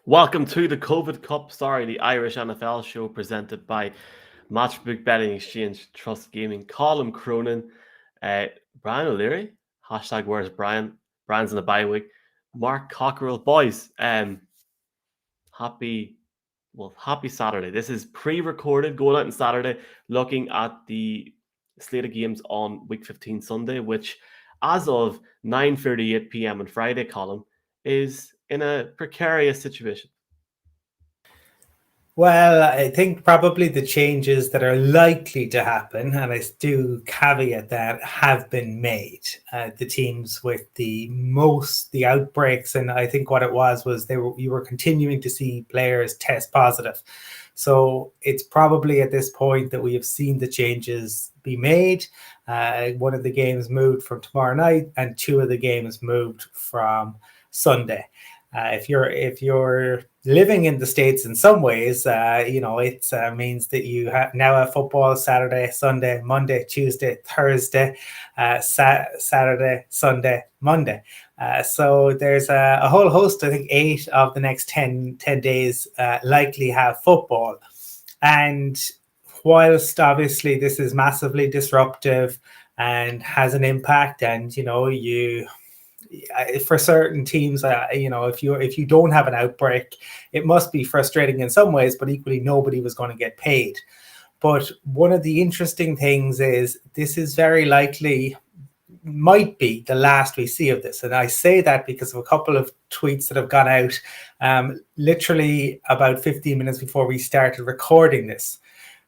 Welcome to the COVID Cup, the Irish NFL show presented by Matchbook Betting Exchange Trust Gaming. Colin Cronin, Brian O'Leary, hashtag where's Brian? Brian's in the bye week. Mark Cockerell, boys, happy Saturday. This is pre-recorded, going out on Saturday, looking at the slate of games on week 15 Sunday, which as of 9:38 p.m. on Friday, Colin, is in a precarious situation. Well, I think probably the changes that are likely to happen, and I do caveat that, have been made. The teams with the outbreaks, and I think what it was you were continuing to see players test positive. So it's probably at this point that we have seen the changes be made. One of the games moved from tomorrow night, and two of the games moved from Sunday. If you're living in the States in some ways, it means that you now have football Saturday, Sunday, Monday, Tuesday, Thursday, Saturday, Sunday, Monday. So there's a whole host, I think 8 of the next 10 days likely have football. And whilst obviously this is massively disruptive and has an impact, and for certain teams, if you don't have an outbreak, it must be frustrating in some ways, but equally nobody was going to get paid. But one of the interesting things is this is very likely might be the last we see of this. And I say that because of a couple of tweets that have gone out literally about 15 minutes before we started recording this.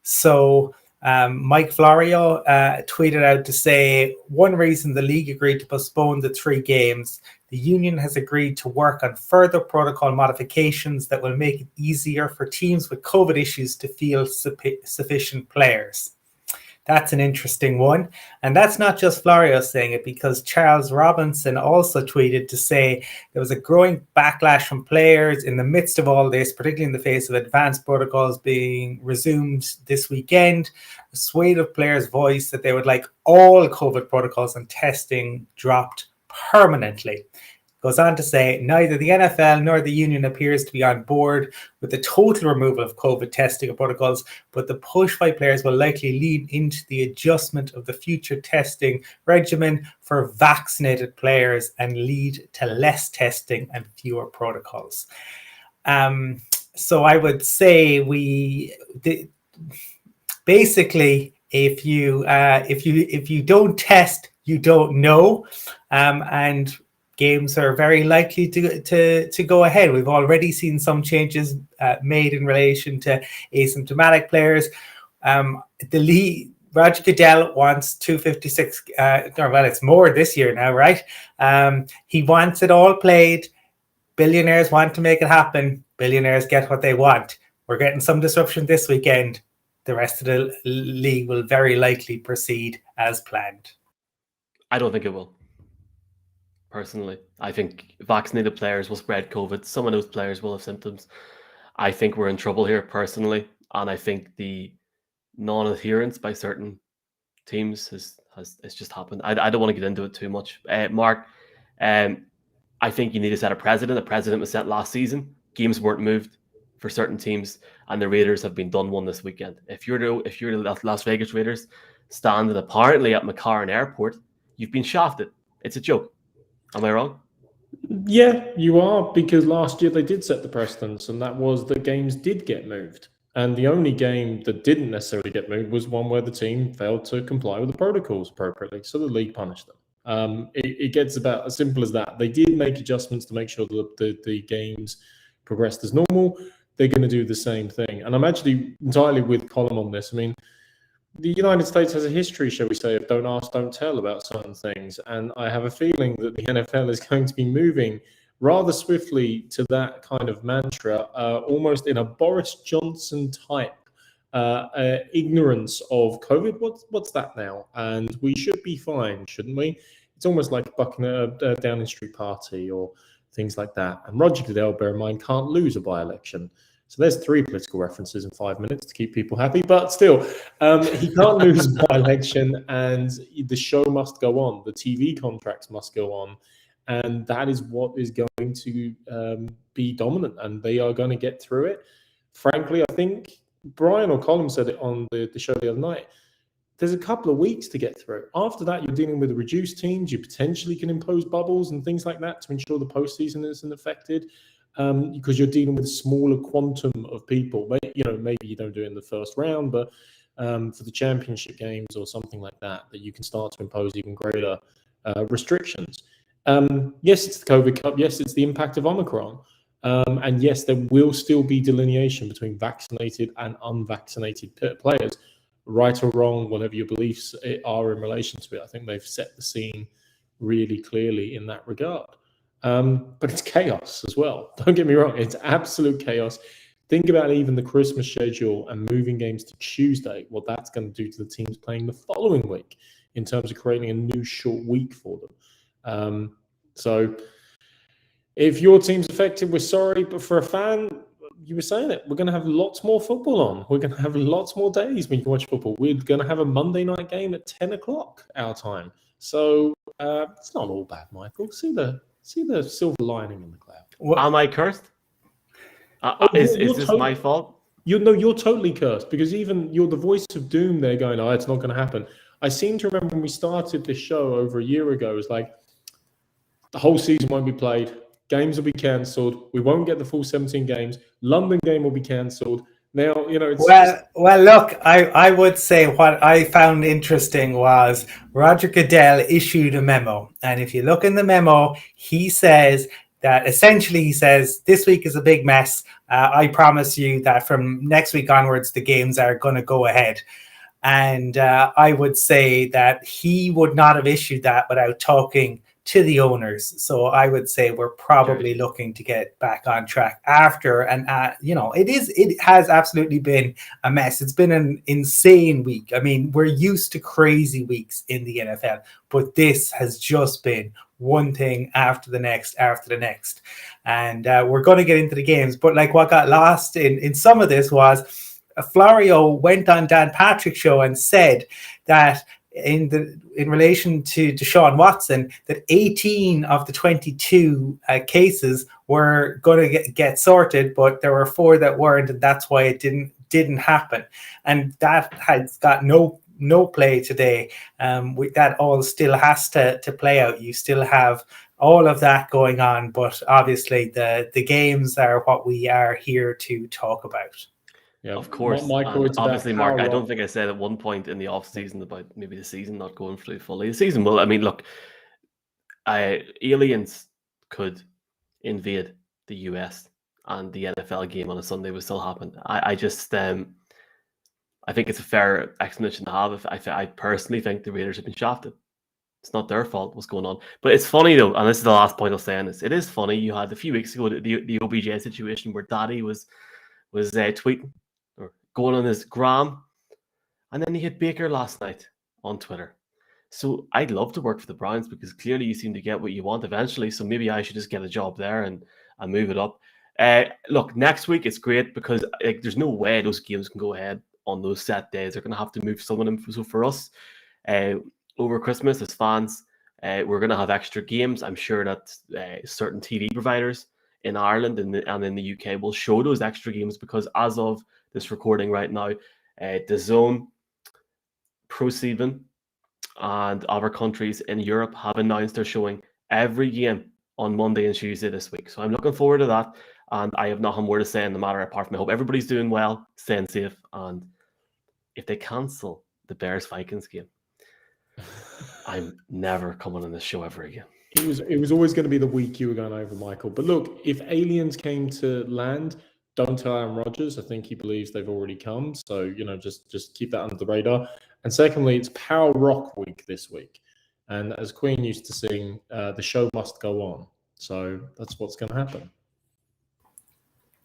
So Mike Florio tweeted out to say, one reason the league agreed to postpone the 3 games, the union has agreed to work on further protocol modifications that will make it easier for teams with COVID issues to field sufficient players. That's an interesting one. And that's not just Florio saying it, because Charles Robinson also tweeted to say there was a growing backlash from players in the midst of all this, particularly in the face of advanced protocols being resumed this weekend. A swathe of players voiced that they would like all COVID protocols and testing dropped permanently. Goes on to say, neither the NFL nor the union appears to be on board with the total removal of COVID testing protocols, but the push by players will likely lead into the adjustment of the future testing regimen for vaccinated players and lead to less testing and fewer protocols. So I would say basically, if you don't test, you don't know, and games are very likely to go ahead. We've already seen some changes made in relation to asymptomatic players. The league, Roger Goodell wants 256. It's more this year now, right? He wants it all played. Billionaires want to make it happen. Billionaires get what they want. We're getting some disruption this weekend. The rest of the league will very likely proceed as planned. I don't think it will. Personally, I think vaccinated players will spread COVID. Some of those players will have symptoms. I think we're in trouble here personally, and I think the non-adherence by certain teams has just happened. I don't want to get into it too much, Mark. I think you need to set a precedent. A precedent was set last season. Games weren't moved for certain teams, and the Raiders have been done one this weekend. If you're the Las Vegas Raiders standing apparently at McCarran Airport, you've been shafted. It's a joke. Am I wrong? Yeah, you are, because last year they did set the precedence, and that was that games did get moved. And the only game that didn't necessarily get moved was one where the team failed to comply with the protocols appropriately, so the league punished them. It gets about as simple as that. They did make adjustments to make sure that the games progressed as normal. They're going to do the same thing. And I'm actually entirely with Colin on this. I mean, the United States has a history, shall we say, of don't ask, don't tell about certain things. And I have a feeling that the NFL is going to be moving rather swiftly to that kind of mantra, almost in a Boris Johnson type ignorance of COVID. What's that now? And we should be fine, shouldn't we? It's almost like bucking a Downing Street party or things like that. And Roger Goodell, bear in mind, can't lose a by-election. So there's 3 political references in 5 minutes to keep people happy. But still, he can't lose by election, and the show must go on. The TV contracts must go on. And that is what is going to be dominant, and they are going to get through it. Frankly, I think Brian or Colin said it on the show the other night. There's a couple of weeks to get through. After that, you're dealing with reduced teams. You potentially can impose bubbles and things like that to ensure the postseason isn't affected, because you're dealing with a smaller quantum of people. Maybe you don't do it in the first round, but for the championship games or something like that you can start to impose even greater restrictions. Yes, it's the COVID Cup. Yes, it's the impact of Omicron. And yes, there will still be delineation between vaccinated and unvaccinated players. Right or wrong, whatever your beliefs are in relation to it, I think they've set the scene really clearly in that regard. But it's chaos as well. Don't get me wrong, it's absolute chaos. Think about even the Christmas schedule and moving games to Tuesday, what that's going to do to the teams playing the following week in terms of creating a new short week for them. So if your team's affected, we're sorry, but for a fan, you were saying it, we're going to have lots more football on. We're going to have lots more days when you can watch football. We're going to have a Monday night game at 10 o'clock our time. So it's not all bad, Michael. See the silver lining in the cloud. Am I cursed? Is this my fault? You're totally cursed, because even you're the voice of doom there going, oh, it's not going to happen. I seem to remember when we started this show over a year ago, it was like, the whole season won't be played. Games will be cancelled. We won't get the full 17 games. London game will be cancelled. Now, it's well, look, I would say what I found interesting was Roger Goodell issued a memo. And if you look in the memo, he says that essentially he says, this week is a big mess. I promise you that from next week onwards, the games are going to go ahead. And I would say that he would not have issued that without talking to the owners. So I would say we're probably looking to get back on track after. And, it has absolutely been a mess. It's been an insane week. I mean, we're used to crazy weeks in the NFL, but this has just been one thing after the next. And we're going to get into the games. But like what got lost in some of this was Florio went on Dan Patrick's show and said that in relation to Deshaun Watson, that 18 of the 22 cases were going to get sorted, but there were 4 that weren't, and that's why it didn't happen. And that has got no play today. That all still has to play out. You still have all of that going on, but obviously the games are what we are here to talk about. Yeah, of course. Michael, and obviously, Mark, I don't think I said at one point in the off-season about maybe the season not going through fully. The season will. I mean, look, aliens could invade the US and the NFL game on a Sunday would still happen. I just, I think it's a fair explanation to have. I personally think the Raiders have been shafted. It's not their fault what's going on. But it's funny, though, and this is the last point I'll say on this. It is funny. You had a few weeks ago the OBJ situation where Daddy was tweeting or going on his gram, and then he hit Baker last night on Twitter. So I'd love to work for the Browns because clearly you seem to get what you want eventually. So maybe I should just get a job there and move it up. Look, next week it's great because there's no way those games can go ahead on those set days. They're going to have to move some of them. So for us, over Christmas as fans, we're going to have extra games. I'm sure that certain TV providers in Ireland and in the UK will show those extra games because as of this recording right now, DAZN, ProSieben, and other countries in Europe have announced they're showing every game on Monday and Tuesday this week. So I'm looking forward to that. And I have nothing more to say in the matter apart from I hope everybody's doing well, staying safe. And if they cancel the Bears-Vikings game, I'm never coming on this show ever again. It was always going to be the week you were going over, Michael. But look, if aliens came to land, don't tell Aaron Rodgers. I think he believes they've already come. So, just keep that under the radar. And secondly, it's Power Rock Week this week. And as Queen used to sing, the show must go on. So that's what's going to happen.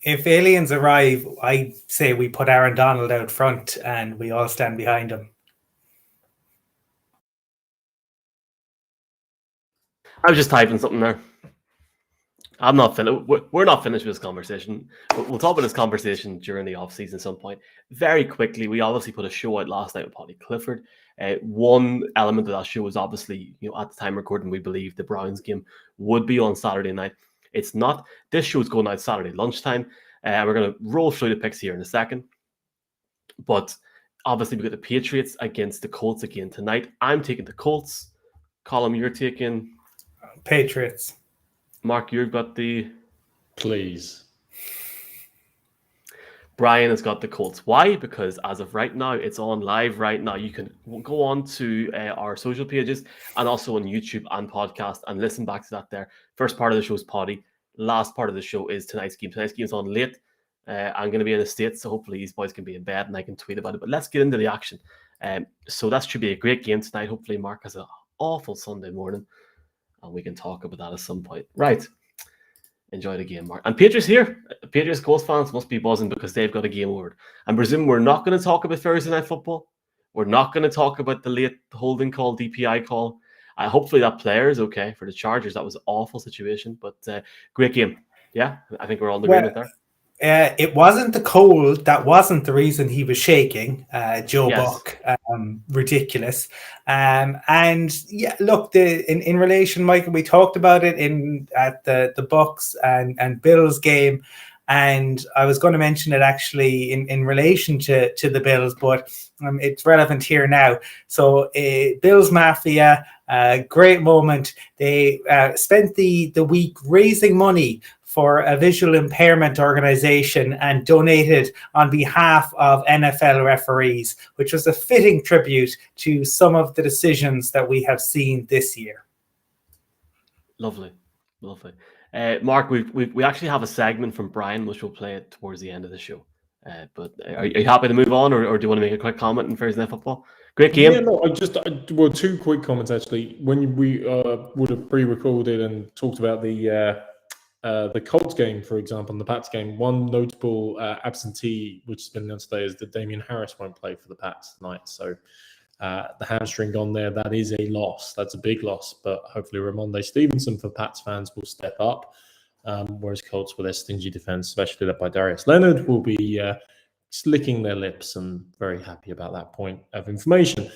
If aliens arrive, I say we put Aaron Donald out front and we all stand behind him. I was just typing something there. I'm not finished. We're not finished with this conversation. We'll talk about this conversation during the off season at some point. Very quickly, we obviously put a show out last night with Polly Clifford. One element of that show was obviously, at the time recording, we believe the Browns game would be on Saturday night. It's not. This show is going out Saturday lunchtime. We're going to roll through the picks here in a second. But obviously, we got the Patriots against the Colts again tonight. I'm taking the Colts. Colm, you're taking Patriots. Mark, you've got the... Please. Brian has got the Colts. Why? Because as of right now, it's on live right now. You can go on to our social pages and also on YouTube and podcast and listen back to that there. First part of the show is potty. Last part of the show is tonight's game. Tonight's game is on late. I'm going to be in the States, so hopefully these boys can be in bed and I can tweet about it. But let's get into the action. So that should be a great game tonight. Hopefully Mark has an awful Sunday morning and we can talk about that at some point. Right. Enjoy the game, Mark. And Patriots here. Patriots Colts fans must be buzzing because they've got a game over. And presume we're not going to talk about Thursday Night Football. We're not going to talk about the late holding call, DPI call. Hopefully that player is okay for the Chargers. That was an awful situation, but great game. Yeah, I think we're all in agreement there. It wasn't the cold that wasn't the reason he was shaking, Joe Buck. Ridiculous. And yeah, look, in relation, Michael, we talked about it at the Bucks and Bills game, and I was going to mention it actually in relation to the Bills, but it's relevant here now. So Bills Mafia, great moment. They spent the week raising money for a visual impairment organization and donated on behalf of NFL referees, which was a fitting tribute to some of the decisions that we have seen this year. Lovely. Mark, we actually have a segment from Brian, which we'll play it towards the end of the show. But are you happy to move on, or do you want to make a quick comment on Thursday Night Football? Great game. Yeah, no, two quick comments actually. When we would have pre-recorded and talked about the Colts game, for example, and the Pats game, one notable absentee, which has been announced today, is that Damian Harris won't play for the Pats tonight. So the hamstring gone there, that is a loss. That's a big loss. But hopefully Ramondre Stevenson for Pats fans will step up, whereas Colts, with their stingy defense, especially led by Darius Leonard, will be licking their lips and very happy about that point of information.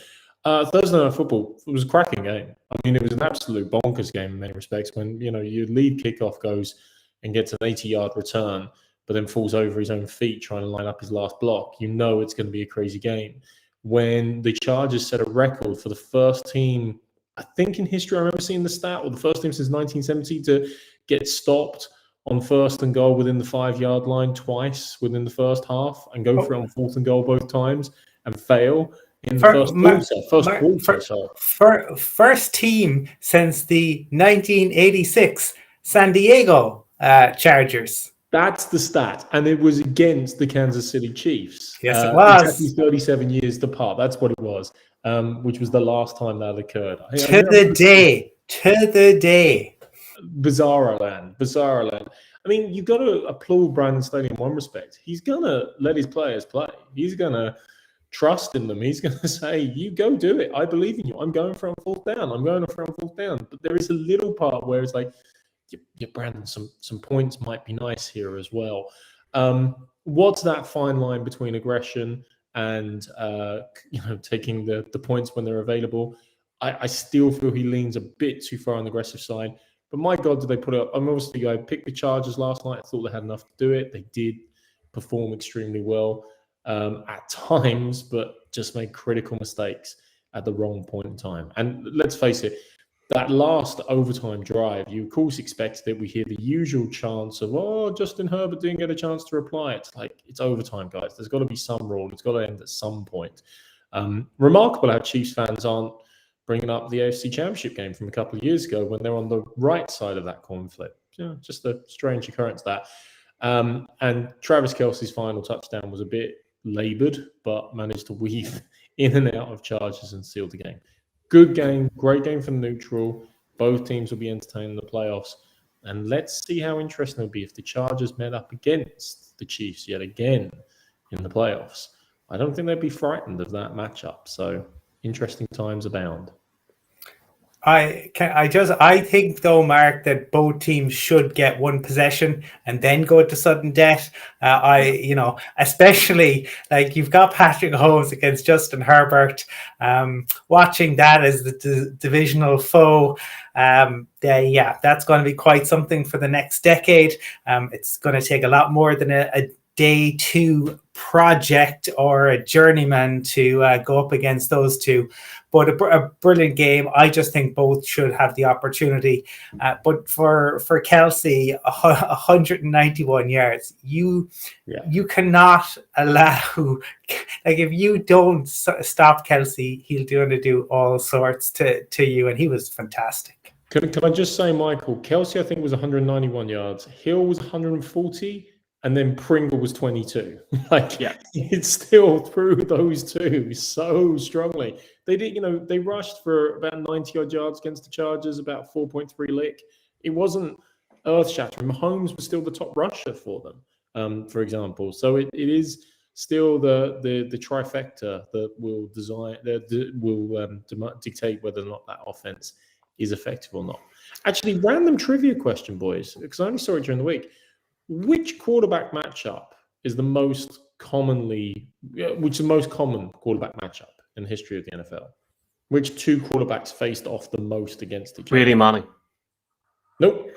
Thursday Night Football, it was a cracking game. I mean, it was an absolute bonkers game in many respects. When your lead kickoff goes and gets an 80-yard return, but then falls over his own feet trying to line up his last block, it's going to be a crazy game. When the Chargers set a record for the first team, I think in history, I remember seeing the stat, or the first team since 1970 to get stopped on first and goal within the 5-yard line twice within the first half and go for it on fourth and goal both times and fail. In the first team since the 1986 San Diego Chargers. That's the stat, and it was against the Kansas City Chiefs. Yes, it was. Exactly 37 years apart. That's what it was, which was the last time that occurred. To the day. Bizarre land. I mean, you've got to applaud Brandon Staley in one respect. He's going to let his players play. He's going to trust in them. He's going to say, you go do it. I believe in you. I'm going for on fourth down. But there is a little part where it's like, yeah, Brandon, some points might be nice here as well. What's that fine line between aggression and taking the points when they're available? I still feel he leans a bit too far on the aggressive side. But my God, did they put it up? Obviously, I picked the Chargers last night. I thought they had enough to do it. They did perform extremely well at times, but just made critical mistakes at the wrong point in time. And let's face it, that last overtime drive, you of course expected that we hear the usual chants of, Justin Herbert didn't get a chance to reply. It's like, it's overtime, guys. There's got to be some rule. It's got to end at some point. Remarkable how Chiefs fans aren't bringing up the AFC Championship game from a couple of years ago when they're on the right side of that coin flip. Just a strange occurrence that. And Travis Kelce's final touchdown was a bit laboured, but managed to weave in and out of charges and seal the game. Good game, great game for neutral. Both teams will be entertaining the playoffs. And let's see how interesting it'll be if the Chargers met up against the Chiefs yet again in the playoffs. I don't think they'd be frightened of that matchup. So interesting times abound. I think though, Mark, that both teams should get one possession and then go to sudden death. Especially like you've got Patrick Mahomes against Justin Herbert. Watching that as the divisional foe, that's going to be quite something for the next decade. It's going to take a lot more than a day two project or a journeyman to go up against those two. But a brilliant game. I just think both should have the opportunity. But for Kelsey, 191 yards, you cannot allow, like if you don't stop Kelsey, he'll do all sorts to you. And he was fantastic. Can I just say, Michael, Kelsey, I think, was 191 yards. Hill was 140. And then Pringle was 22. It's still through those two so strongly. They did, they rushed for about 90 odd yards against the Chargers, about 4.3 lick. It wasn't earth shattering. Mahomes was still the top rusher for them, for example. So it is still the trifecta that will dictate whether or not that offense is effective or not. Actually, random trivia question, boys, because I only saw it during the week. Which quarterback matchup is the most common quarterback matchup in the history of the NFL? Which two quarterbacks faced off the most against each other? Brady Manning. Nope.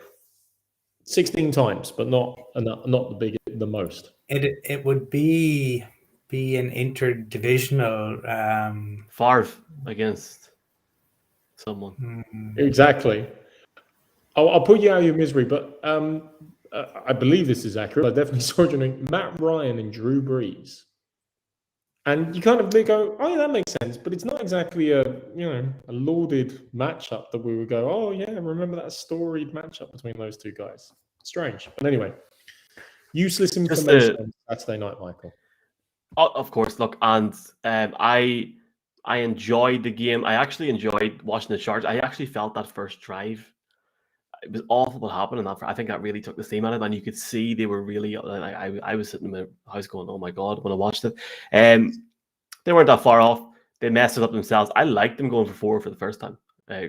16 times, but not the most. It would be an interdivisional Favre against someone. Exactly. I'll put you out of your misery, but I believe this is accurate. I definitely saw it during Matt Ryan and Drew Brees. And you kind of go, oh, yeah, that makes sense. But it's not exactly a lauded matchup that we would go, oh, yeah, remember that storied matchup between those two guys. Strange. But anyway, useless information on Saturday night, Michael. Of course, look, and I enjoyed the game. I actually enjoyed watching the Chargers. I actually felt that first drive. It was awful what happened in that. I think that really took the steam out of it, and you could see they were really. I was sitting in my house going, "Oh my god!" when I watched it. They weren't that far off. They messed it up themselves. I liked them going for the first time,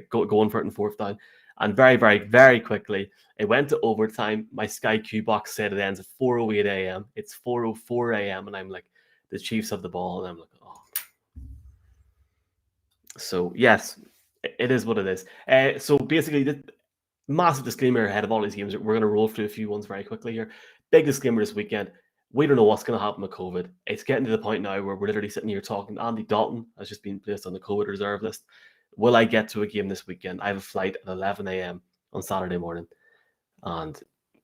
going for it in fourth down, and very, very, very quickly it went to overtime. My Sky Q box said it ends at 4:08 a.m. It's 4:04 a.m. and I'm like, the Chiefs have the ball, and I'm like, oh. So yes, it is what it is. So basically, massive disclaimer ahead of all these games. We're going to roll through a few ones very quickly here. Big disclaimer this weekend. We don't know what's going to happen with COVID. It's getting to the point now where we're literally sitting here talking. Andy Dalton has just been placed on the COVID reserve list. Will I get to a game this weekend? I have a flight at 11 a.m. on Saturday morning. And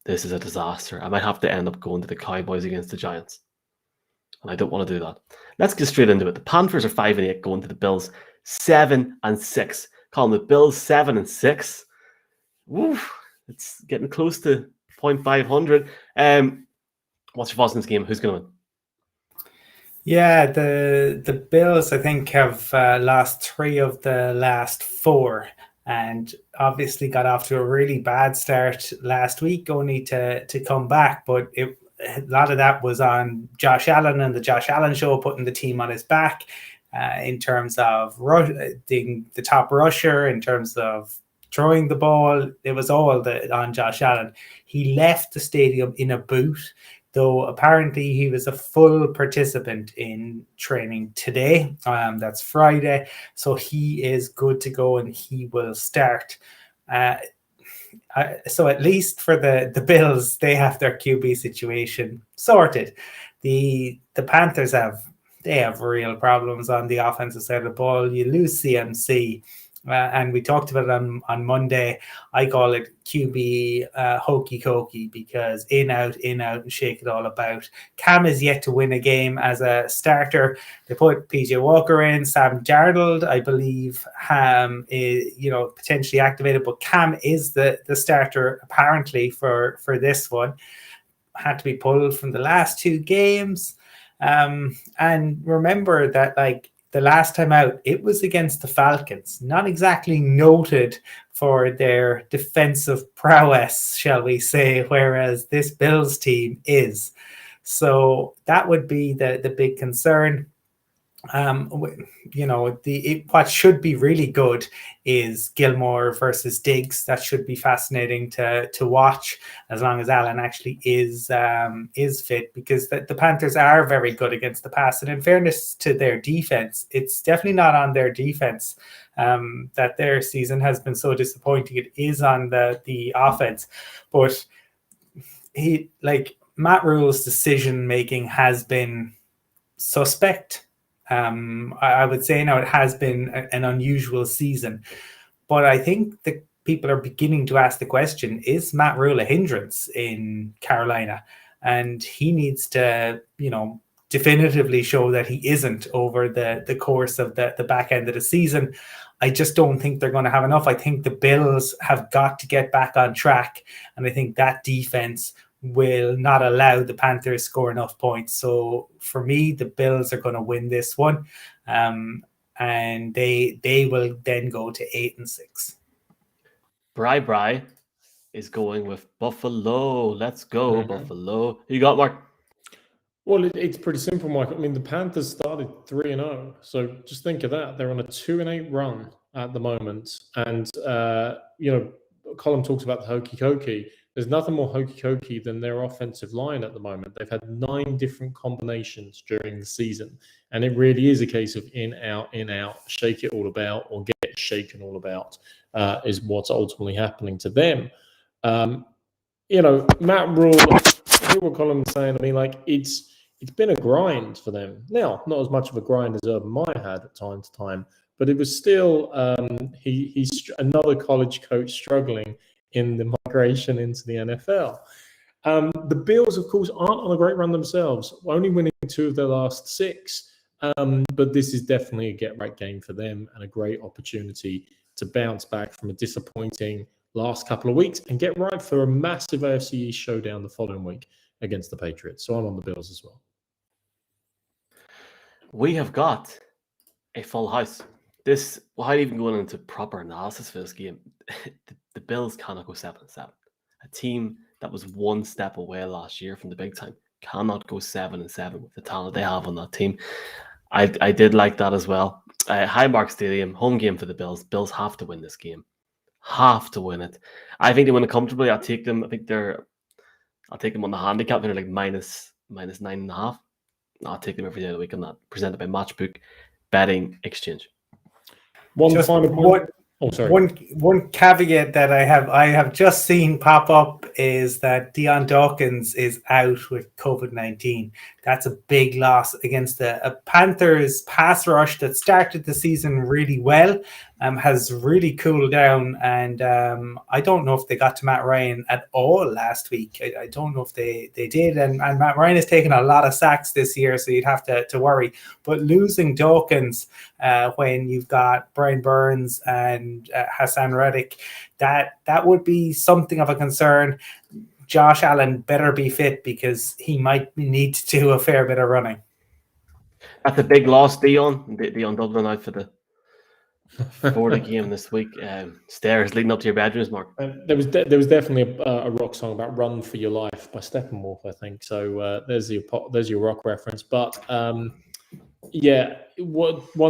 this is a disaster. I might have to end up going to the Cowboys against the Giants. And I don't want to do that. Let's get straight into it. The Panthers are 5-8 going to the Bills 7-6. Calling the Bills 7-6. Woof, it's getting close to 0.500. What's your thoughts on this game? Who's going to win? Yeah, the Bills, I think, have lost 3 of the last 4, and obviously got off to a really bad start last week, only to come back. But a lot of that was on Josh Allen and the Josh Allen show, putting the team on his back in terms of the top rusher, in terms of throwing the ball. It was all on Josh Allen. He left the stadium in a boot, though apparently he was a full participant in training today. That's Friday. So he is good to go and he will start. So at least for the Bills, they have their QB situation sorted. The Panthers have real problems on the offensive side of the ball. You lose CMC. And we talked about it on Monday. I call it QB hokey cokey, because in, out, and shake it all about. Cam is yet to win a game as a starter. They put PJ Walker in. Sam Darnold, I believe, is potentially activated, but Cam is the starter apparently for this one. Had to be pulled from the last 2 games. And remember that, the last time out, it was against the Falcons, not exactly noted for their defensive prowess, shall we say, whereas this Bills team is. So that would be the big concern. What should be really good is Gilmore versus Diggs. That should be fascinating to watch, as long as Allen actually is fit, because the Panthers are very good against the pass. And in fairness to their defense, it's definitely not on their defense that their season has been so disappointing. It is on the offense, but Matt Rule's decision making has been suspect. I would say now it has been an unusual season, but I think the people are beginning to ask the question: is Matt Rule a hindrance in Carolina? And he needs to, definitively show that he isn't over the course of the back end of the season. I just don't think they're going to have enough. I think the Bills have got to get back on track, and I think that defense will not allow the Panthers score enough points. So for me, the Bills are going to win this one, and they will then go to 8-6. Bry is going with Buffalo. Let's go, Buffalo. Who you got, Mark? Well, it's pretty simple, Mike. I mean, the Panthers started 3-0, so just think of that. They're on a 2-8 run at the moment, and Colin talks about the hokey cokey. There's nothing more hokey cokey than their offensive line at the moment. They've had 9 different combinations during the season, and it really is a case of in, out, shake it all about, or get shaken all about, is what's ultimately happening to them. Matt Rule, I hear what Colin's saying. I mean, it's been a grind for them. Now, not as much of a grind as Urban Meyer had at time to time, but it was still he's another college coach struggling in the migration into the NFL. The Bills, of course, aren't on a great run themselves, only winning 2 of their last 6. But this is definitely a get-right game for them and a great opportunity to bounce back from a disappointing last couple of weeks and get right for a massive AFC East showdown the following week against the Patriots. So I'm on the Bills as well. We have got a full house. Without even going into proper analysis for this game, the Bills cannot go 7-7. A team that was one step away last year from the big time cannot go 7-7 with the talent they have on that team. I did like that as well. Highmark Stadium, home game for the Bills. Bills have to win this game. Have to win it. I think they win it comfortably. I'll take them. I'll take them on the handicap. They're like minus 9.5. I'll take them every day of the week on that. Presented by Matchbook Betting Exchange. One caveat that I have just seen pop up is that Deion Dawkins is out with COVID-19. That's a big loss against a Panthers pass rush that started the season really well, has really cooled down, and I don't know if they got to Matt Ryan at all last week. I don't know if they did, and Matt Ryan has taken a lot of sacks this year, so you'd have to worry. But losing Dawkins when you've got Brian Burns and Hassan Reddick, that would be something of a concern. Josh Allen better be fit because he might need to do a fair bit of running. That's a big loss, Dion Dublin out for the Florida game this week. Stairs leading up to your bedrooms, Mark. There was definitely a rock song about "Run for Your Life" by Steppenwolf, I think. So there's your rock reference. But one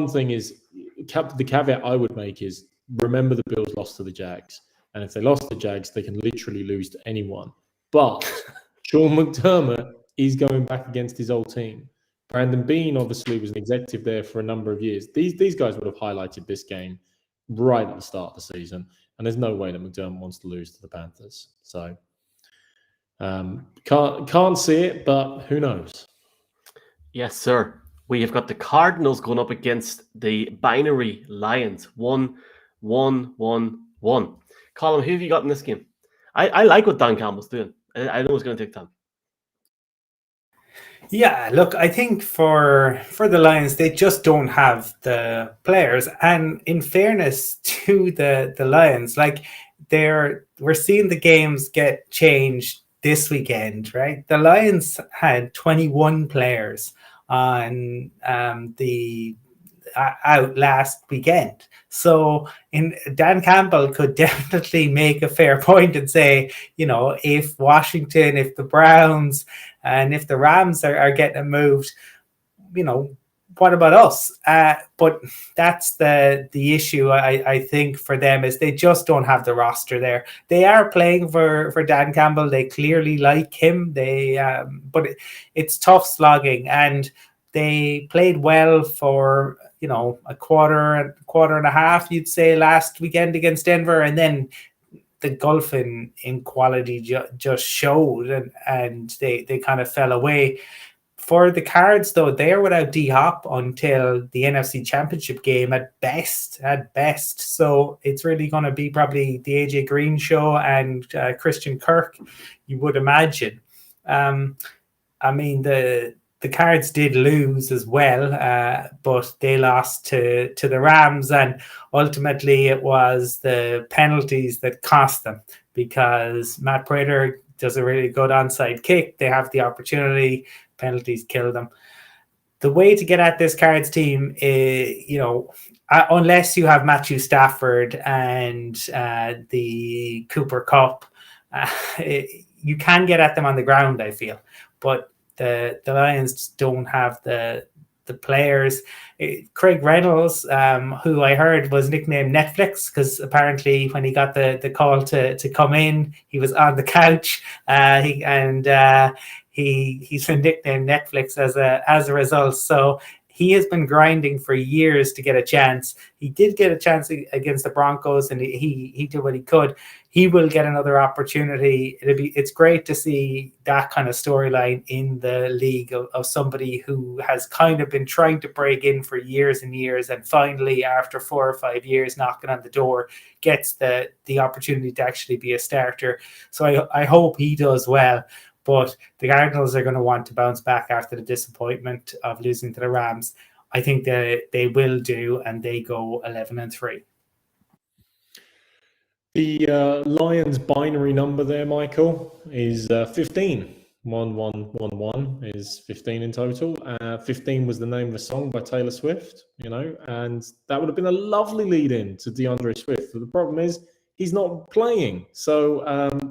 thing is the caveat I would make is remember the Bills lost to the Jags, and if they lost to the Jags, they can literally lose to anyone. But Sean McDermott is going back against his old team. Brandon Beane obviously was an executive there for a number of years. These guys would have highlighted this game right at the start of the season, and there's no way that McDermott wants to lose to the Panthers. So can't see it, but who knows? Yes, sir. We have got the Cardinals going up against the binary Lions. 1-1-1-1. Colin, who have you got in this game? I like what Dan Campbell's doing. I know it's going to take time. Yeah, look, I think for the Lions, they just don't have the players. And in fairness to the Lions, we're seeing the games get changed this weekend, right? The Lions had 21 players on out last weekend. So Dan Campbell could definitely make a fair point and say, if Washington, if the Browns, and if the Rams are getting moved, what about us? But that's the issue. I think for them is they just don't have the roster there. They are playing for Dan Campbell. They clearly like him. But it's tough slogging, and they played well for a quarter and a half, you'd say, last weekend against Denver, and then the gulf in quality just showed, and they kind of fell away. For the Cards, though, they're without D-Hop until the NFC Championship game at best. So it's really going to be probably the AJ Green show and Christian Kirk, you would imagine. I mean, the Cards did lose as well, but they lost to the Rams, and ultimately it was the penalties that cost them, because Matt Prater does a really good onside kick. They have the opportunity. Penalties kill them. The way to get at this Cards team is, unless you have Matthew Stafford and the Cooper Kupp, you can get at them on the ground, I feel. But the Lions don't have the players. Craig Reynolds, who I heard was nicknamed Netflix, because apparently when he got the call to come in, he was on the couch. He's been nicknamed Netflix as a result. So he has been grinding for years to get a chance. He did get a chance against the Broncos, and he did what he could. He will get another opportunity. It's great to see that kind of storyline in the league of somebody who has kind of been trying to break in for years and years, and finally, after 4 or 5 years knocking on the door, gets the opportunity to actually be a starter. So I hope he does well. But the Cardinals are going to want to bounce back after the disappointment of losing to the Rams. I think they will do, and they go 11-3. The Lions binary number there, Michael, is 15. 1111 is 15 in total. 15 was the name of a song by Taylor Swift, and that would have been a lovely lead-in to DeAndre Swift. But the problem is he's not playing. So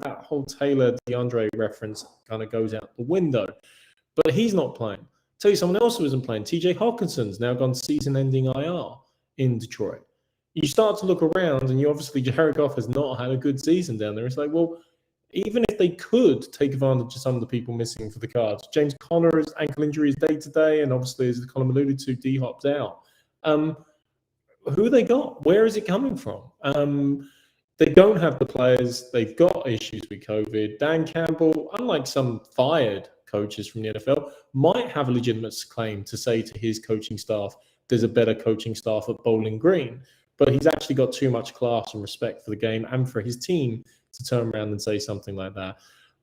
that whole Taylor DeAndre reference kind of goes out the window. But he's not playing. Tell you someone else who isn't playing. TJ Hawkinson's now gone season-ending IR in Detroit. You start to look around, and Jared Goff has not had a good season down there. It's like, well, even if they could take advantage of some of the people missing for the Cards, James Conner's ankle injury is day-to-day, and obviously, as Colin alluded to, D-Hop's out. Who they got? Where is it coming from? They don't have the players. They've got issues with COVID. Dan Campbell, unlike some fired coaches from the NFL, might have a legitimate claim to say to his coaching staff, there's a better coaching staff at Bowling Green. But he's actually got too much class and respect for the game and for his team to turn around and say something like that.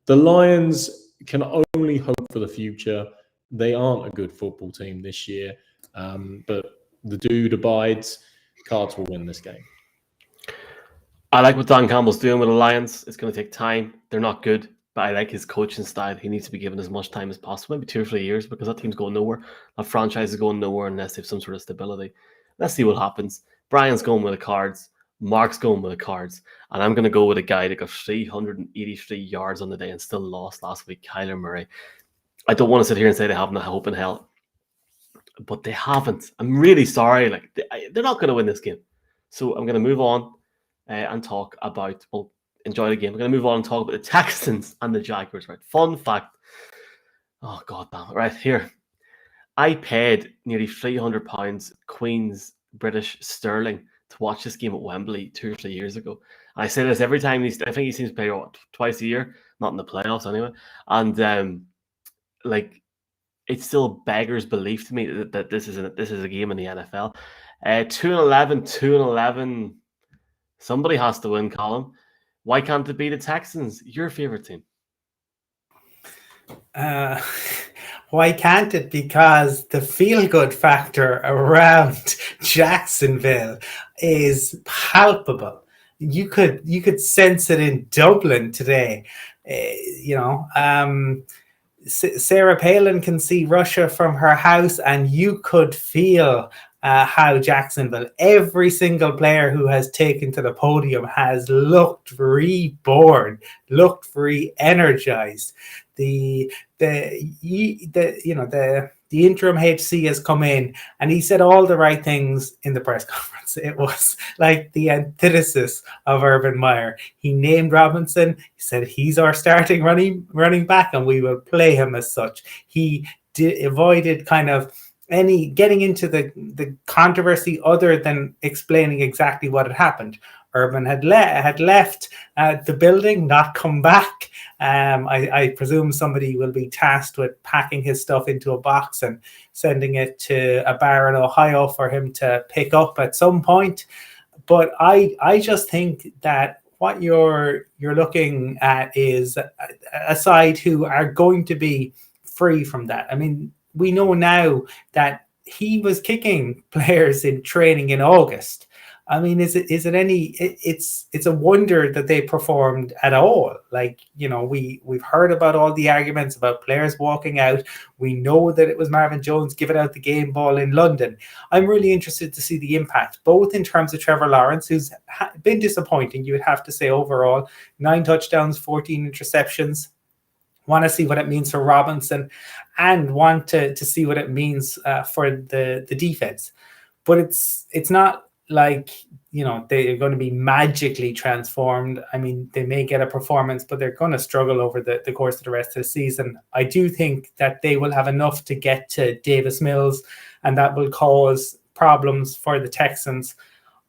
The Lions can only hope for the future. They aren't a good football team this year. But the dude abides. Cards will win this game. I like what Dan Campbell's doing with the Lions. It's going to take time. They're not good, but I like his coaching style. He needs to be given as much time as possible, maybe 2 or 3 years, because that team's going nowhere. That franchise is going nowhere unless they have some sort of stability. Let's see what happens. Brian's going with the Cards. Mark's going with the Cards. And I'm going to go with a guy that got 383 yards on the day and still lost last week, Kyler Murray. I don't want to sit here and say they haven't a hope in hell, but they haven't. I'm really sorry. They're not going to win this game. So I'm going to move on and talk about, enjoy the game. We're going to move on and talk about the Texans and the Jaguars, right? Fun fact. Oh, God damn it. Right here. I paid nearly £300 Queen's British sterling to watch this game at Wembley 2 or 3 years ago. And I say this every time. I think he seems to play twice a year, not in the playoffs anyway. And it still beggars belief to me that this is a game in the NFL. 2-11. Somebody has to win, Colin. Why can't it be the Texans? Your favorite team? Why can't it? Because the feel-good factor around Jacksonville is palpable. You could sense it in Dublin today. Sarah Palin can see Russia from her house, and you could feel how Jacksonville, every single player who has taken to the podium has looked reborn, looked re-energized. The the interim HC has come in and he said all the right things in the press conference. It was like the antithesis of Urban Meyer. He named Robinson. He said he's our starting running back and we will play him as such. He avoided kind of any getting into the controversy other than explaining exactly what had happened. Urban had left the building, not come back. I presume somebody will be tasked with packing his stuff into a box and sending it to a bar in Ohio for him to pick up at some point. But I just think that what you're looking at is a side who are going to be free from that. I mean, we know now that he was kicking players in training in August. I mean, is it any? It's a wonder that they performed at all. Like, you know, we've heard about all the arguments about players walking out. We know that it was Marvin Jones giving out the game ball in London. I'm really interested to see the impact, both in terms of Trevor Lawrence, who's been disappointing, you would have to say overall, 9 touchdowns, 14 interceptions. Want to see what it means for Robinson, and want to see what it means for the defense. But it's not like, you know, they're going to be magically transformed. I mean, they may get a performance, but they're going to struggle over the course of the rest of the season. I do think that they will have enough to get to Davis Mills, and that will cause problems for the Texans.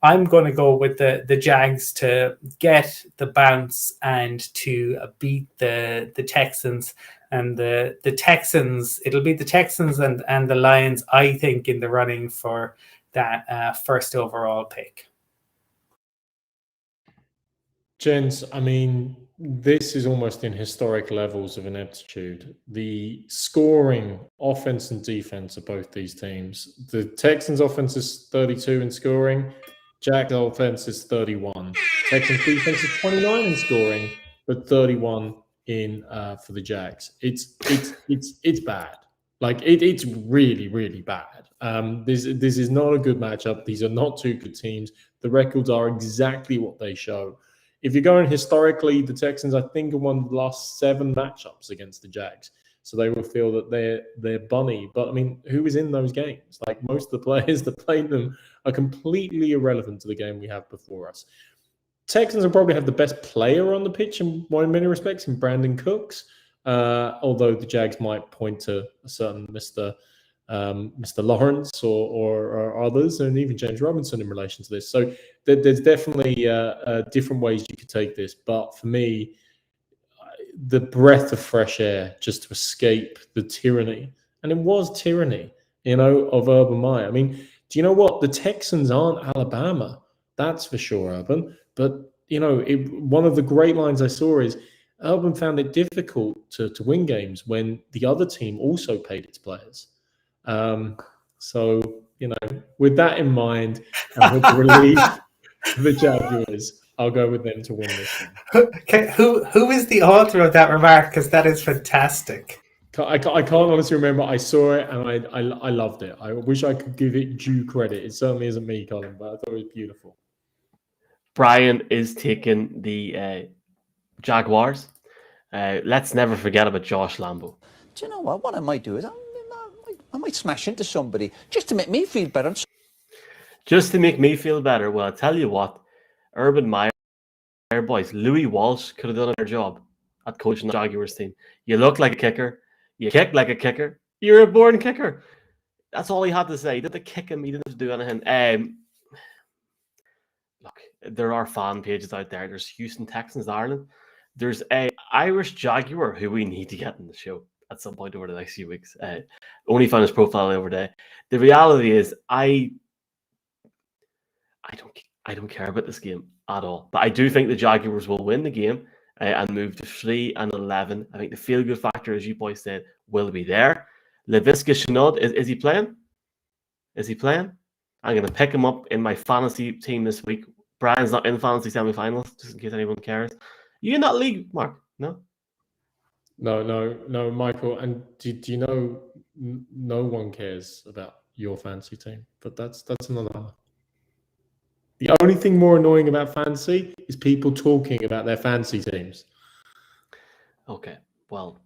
I'm going to go with the Jags to get the bounce and to beat the Texans. And the Texans, it'll be the Texans and the Lions, I think, in the running for that first overall pick. Gents, I mean, this is almost in historic levels of ineptitude. The scoring, offense and defense of both these teams. The Texans' offense is 32 in scoring. Jags' offense is 31. Texans' defense is 29 in scoring, but 31 in for the Jags. It's bad. Like it's really, really bad. This is not a good matchup. These are not two good teams. The records are exactly what they show. If you're going historically, the Texans, I think, have won the last 7 matchups against the Jags. So they will feel that they're bunny. But I mean, who is in those games? Like, most of the players that played them are completely irrelevant to the game we have before us. Texans will probably have the best player on the pitch in many respects in Brandon Cooks. Although the Jags might point to a certain Mr. Lawrence or others, and even James Robinson in relation to this. So there's definitely different ways you could take this. But for me, the breath of fresh air just to escape the tyranny, and it was tyranny, of Urban Meyer. I mean, do you know what? The Texans aren't Alabama. That's for sure, Urban. But, one of the great lines I saw is, Urban found it difficult to win games when the other team also paid its players. So, with that in mind, and with the relief of the Jaguars, I'll go with them to win this one. Okay, who is the author of that remark? Because that is fantastic. I can't honestly remember. I saw it and I loved it. I wish I could give it due credit. It certainly isn't me, Colin, but I thought it was beautiful. Brian is taking the Jaguars. Let's never forget about Josh Lambo. Do you know what? What I might do is I might smash into somebody just to make me feel better. Just to make me feel better. Well, I'll tell you what, Urban Meyer boys, Louis Walsh could have done a better job at coaching the Jaguars team. You look like a kicker. You kick like a kicker. You're a born kicker. That's all he had to say. He didn't kick him. He didn't have to do anything. Look, there are fan pages out there. There's Houston Texans Ireland. There's a Irish Jaguar who we need to get in the show at some point over the next few weeks. Only found his profile the other day. The reality is, I don't care about this game at all. But I do think the Jaguars will win the game and move to 3-11. I think the feel-good factor, as you boys said, will be there. Laviska Shenault, is he playing? Is he playing? I'm going to pick him up in my fantasy team this week. Brian's not in fantasy semi-finals, just in case anyone cares. You in that league, Mark? No? No, Michael. And do you know no one cares about your fantasy team? But that's another one. The only thing more annoying about fantasy is people talking about their fantasy teams. Okay, well,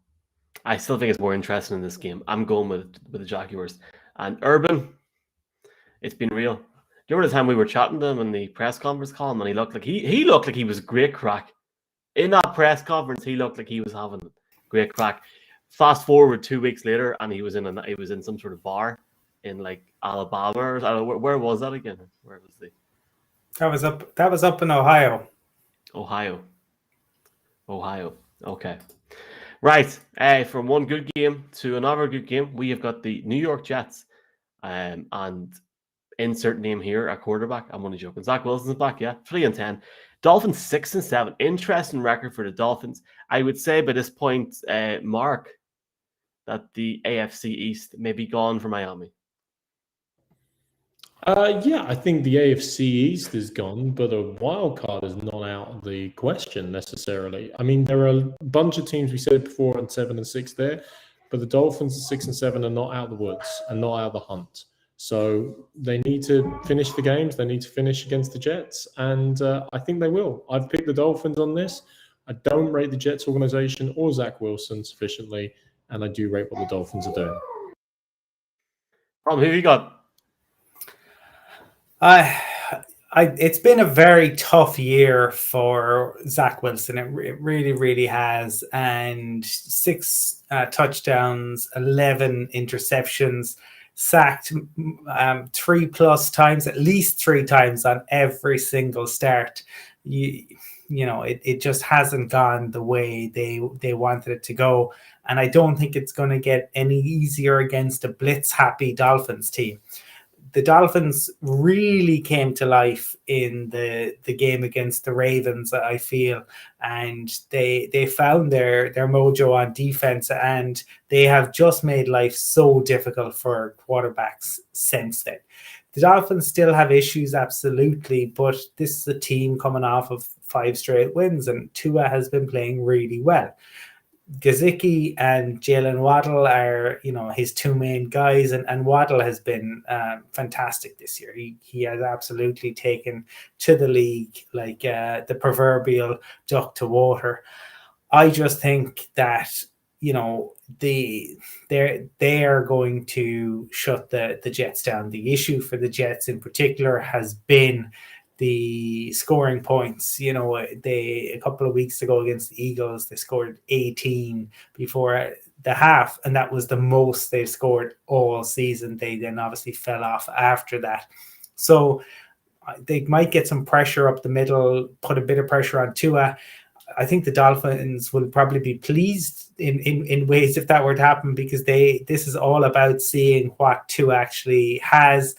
I still think it's more interesting in this game. I'm going with the Jaguars. And Urban, it's been real. Do you remember the time we were chatting to him in the press conference column, and he looked like he looked like he was great crack. In that press conference, he looked like he was having great crack. Fast forward 2 weeks later, and he was in some sort of bar in like Alabama, or I don't know, where was that again? Where was the That was up in Ohio. Ohio? Okay, right. From one good game to another good game, we have got the New York Jets, and insert name here at quarterback. I'm only joking. Zach Wilson's back, yeah, 3-10. Dolphins 6-7. Interesting record for the Dolphins. I would say by this point, Mark, that the AFC East may be gone for Miami. Yeah, I think the AFC East is gone, but a wild card is not out of the question necessarily. I mean, there are a bunch of teams we said before on 7-6 there, but the Dolphins at 6-7 are not out of the woods and not out of the hunt. So they need to finish the games. They need to finish against the Jets, and I think they will. I've picked the Dolphins on this. I don't rate the Jets organization or Zach Wilson sufficiently, and I do rate what the Dolphins are doing. Who have you got? It's been a very tough year for Zach Wilson. It really, really has. And 6 touchdowns, 11 interceptions, sacked 3+ times, at least 3 times on every single start. You know, it just hasn't gone the way they wanted it to go. And I don't think it's going to get any easier against a blitz-happy Dolphins team. The Dolphins really came to life in the game against the Ravens, I feel, and they found their mojo on defense, and they have just made life so difficult for quarterbacks since then. The Dolphins still have issues, absolutely, but this is a team coming off of 5 straight wins, and Tua has been playing really well. Gesicki and Jalen Waddle are, his 2 main guys, and Waddle has been fantastic this year. He has absolutely taken to the league like the proverbial duck to water. I just think that they are going to shut the Jets down. The issue for the Jets in particular has been the scoring points. They a couple of weeks ago against the Eagles, they scored 18 before the half, and that was the most they've scored all season. They then obviously fell off after that. So they might get some pressure up the middle, put a bit of pressure on Tua. I think the Dolphins will probably be pleased in ways if that were to happen, because this is all about seeing what Tua actually has.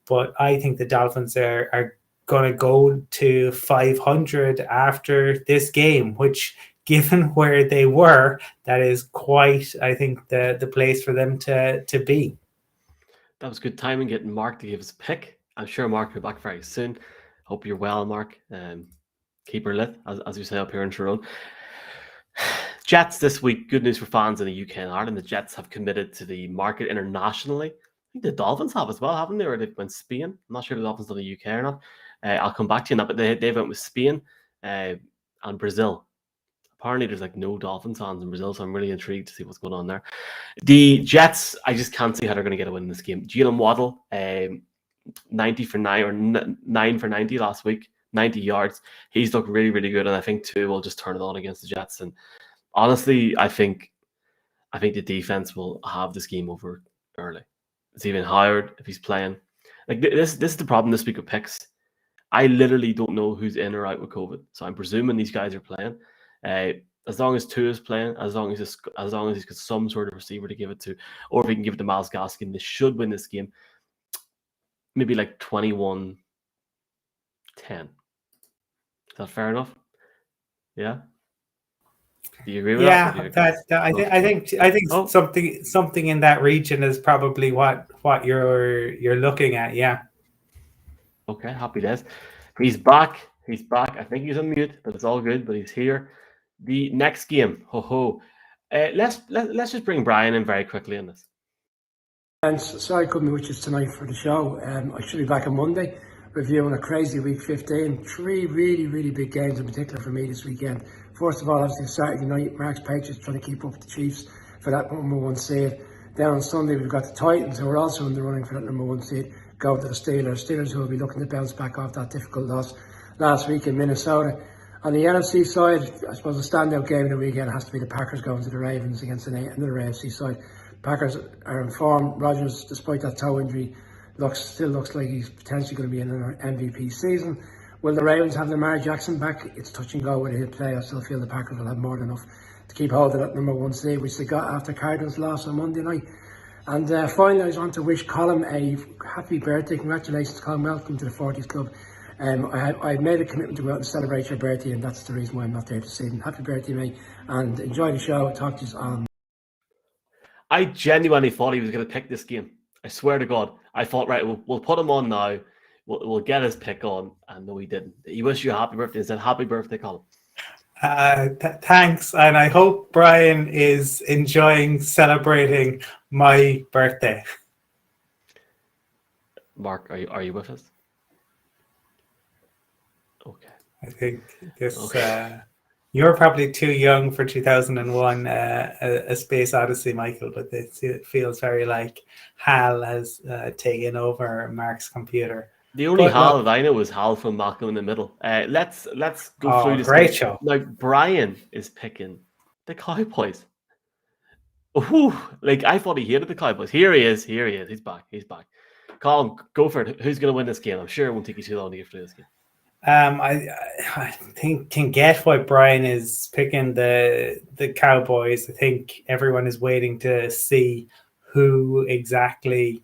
But I think the Dolphins are going to go to 500 after this game, which, given where they were, that is quite, I think, the place for them to be. That was good timing getting Mark to give us a pick. I'm sure Mark will be back very soon. Hope you're well, Mark. Keep her lit, as we say up here in Tyrone. Jets this week, good news for fans in the UK and Ireland. The Jets have committed to the market internationally. I think the Dolphins have as well, haven't they? Or they've went Spain. I'm not sure if the Dolphins done the UK or not. I'll come back to you on that, but they went with Spain and Brazil. Apparently, there's like no Dolphins fans in Brazil, so I'm really intrigued to see what's going on there. The Jets, I just can't see how they're going to get a win in this game. Jalen Waddle, 90 for 9 or 9 for 90 last week, 90 yards. He's looked really, really good, and I think Tua will just turn it on against the Jets. And honestly, I think the defense will have this game over early. It's even Howard if he's playing. Like this is the problem this week with picks. I literally don't know who's in or out with COVID, so I'm presuming these guys are playing. As long as Tua is playing, as long as he's got some sort of receiver to give it to, or if he can give it to Myles Gaskin, they should win this game. Maybe like 21-10. Is that fair enough? Yeah. Do you agree with that? Yeah, I think something in that region is probably what you're looking at. Yeah. Okay, happy days. He's back. I think he's on mute, but it's all good. But he's here. The next game, let's just bring Brian in very quickly on this. And sorry I couldn't be with you tonight for the show. I should be back on Monday reviewing a crazy week 15. 3 really, really big games in particular for me this weekend. First of all, obviously Saturday night, Mark's Patriots trying to keep up with the Chiefs. for that number 1 seed. Then on Sunday we've got the Titans, who are also in the running for that number 1 seed, going to the Steelers. Steelers who will be looking to bounce back off that difficult loss last week in Minnesota. On the NFC side, I suppose the standout game of the weekend has to be the Packers going to the Ravens against another AFC side. Packers are in form. Rodgers, despite that toe injury, still looks like he's potentially going to be in another MVP season. Will the Ravens have Lamar Jackson back? It's touch and go whether he'll play. I still feel the Packers will have more than enough to keep hold of that number 1 seed, which they got after Cardinals loss on Monday night. And finally, I just want to wish Colin a happy birthday. Congratulations, Colin. Welcome to the 40s Club. I've made a commitment to go out and celebrate your birthday, and that's the reason why I'm not there this evening. Happy birthday, mate, and enjoy the show. Talk to you on. I genuinely thought he was going to pick this game. I swear to God. I thought, right, we'll put him on now. We'll get his pick on. And no, he didn't. He wished you a happy birthday and said, happy birthday, Colin. Thanks. And I hope Brian is enjoying celebrating my birthday. Mark, are you with us? Okay. I think this... You're probably too young for 2001, A Space Odyssey, Michael, but it feels very like Hal has taken over Mark's computer. The only Hal that I know is Hal from Malcolm in the Middle. Let's go through this. Great show. Now, Brian is picking the Cowboys. Ooh, like I thought he hated the Cowboys. Here he is. He's back. Colin, go for it. Who's going to win this game? I'm sure it won't take you too long to get through this game. I think can get why Brian is picking the Cowboys. I think everyone is waiting to see who exactly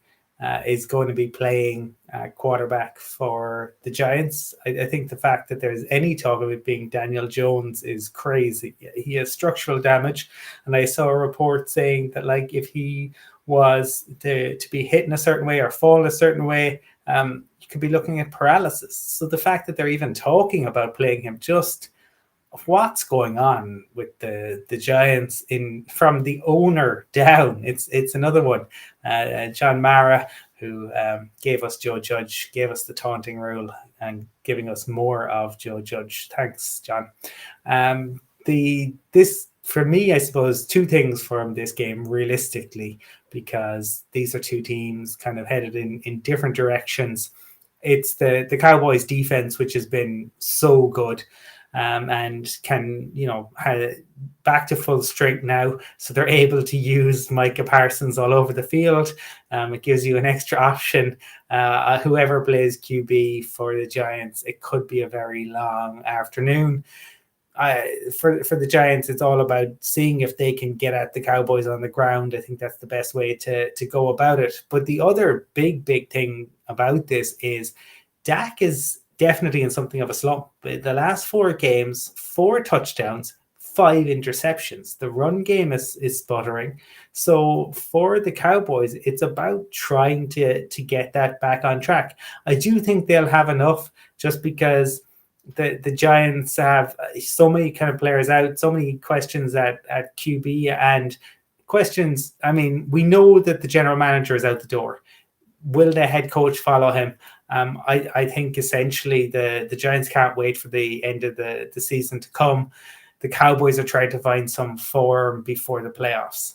is going to be playing quarterback for the Giants. I think the fact that there's any talk of it being Daniel Jones is crazy. He has structural damage, and I saw a report saying that like if he was to be hit in a certain way or fall a certain way, you could be looking at paralysis. So the fact that they're even talking about playing him, just what's going on with the Giants from the owner down. It's another one. John Mara, who gave us Joe Judge, gave us the taunting rule, and giving us more of Joe Judge. Thanks, John. This for me, I suppose, two things from this game realistically, because these are two teams kind of headed in different directions. It's the Cowboys defense, which has been so good, and can, back to full strength now. So they're able to use Micah Parsons all over the field. It gives you an extra option. Whoever plays QB for the Giants, it could be a very long afternoon. For the Giants, it's all about seeing if they can get at the Cowboys on the ground. I think that's the best way to go about it. But the other big thing about this is Dak is definitely in something of a slump. The last 4 games, 4 touchdowns, 5 interceptions. The run game is sputtering. So for the Cowboys, it's about trying to get that back on track. I do think they'll have enough, just because the Giants have so many kind of players out, so many questions at QB, and questions. I mean, we know that the general manager is out the door. Will the head coach follow him? I think essentially the Giants can't wait for the end of the season to come. The Cowboys are trying to find some form before the playoffs.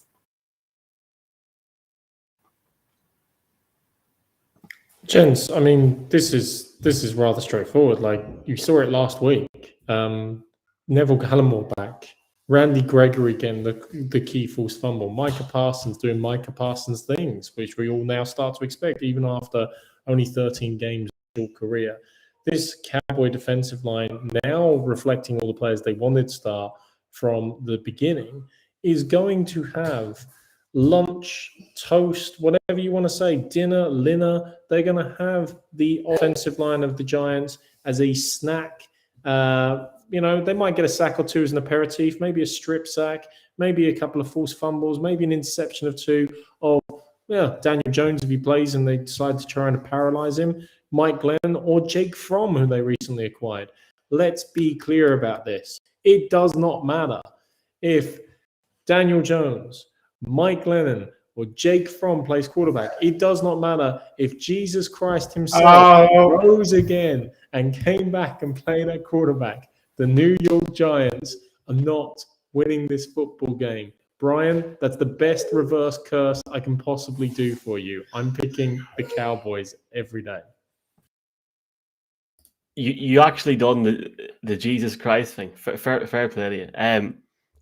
Gents, I mean, this is rather straightforward. Like, you saw it last week. Neville Gallimore back. Randy Gregory getting the key forced fumble. Micah Parsons doing Micah Parsons things, which we all now start to expect, even after only 13 games in his career. This Cowboy defensive line, now reflecting all the players they wanted to start from the beginning, is going to have lunch, toast, whatever you want to say, dinner, linner. They're going to have the offensive line of the Giants as a snack. They might get a sack or two as an aperitif, maybe a strip sack, maybe a couple of forced fumbles, maybe an interception of 2 of Daniel Jones if he plays and they decide to try and paralyze him, Mike Glennon, or Jake Fromm, who they recently acquired. Let's be clear about this. It does not matter if Daniel Jones, Mike Glennon, or Jake Fromm plays quarterback. It does not matter if Jesus Christ himself rose again and came back and played at quarterback. The New York Giants are not winning this football game. Brian, that's the best reverse curse I can possibly do for you. I'm picking the Cowboys every day. You actually done the Jesus Christ thing. Fair play to you.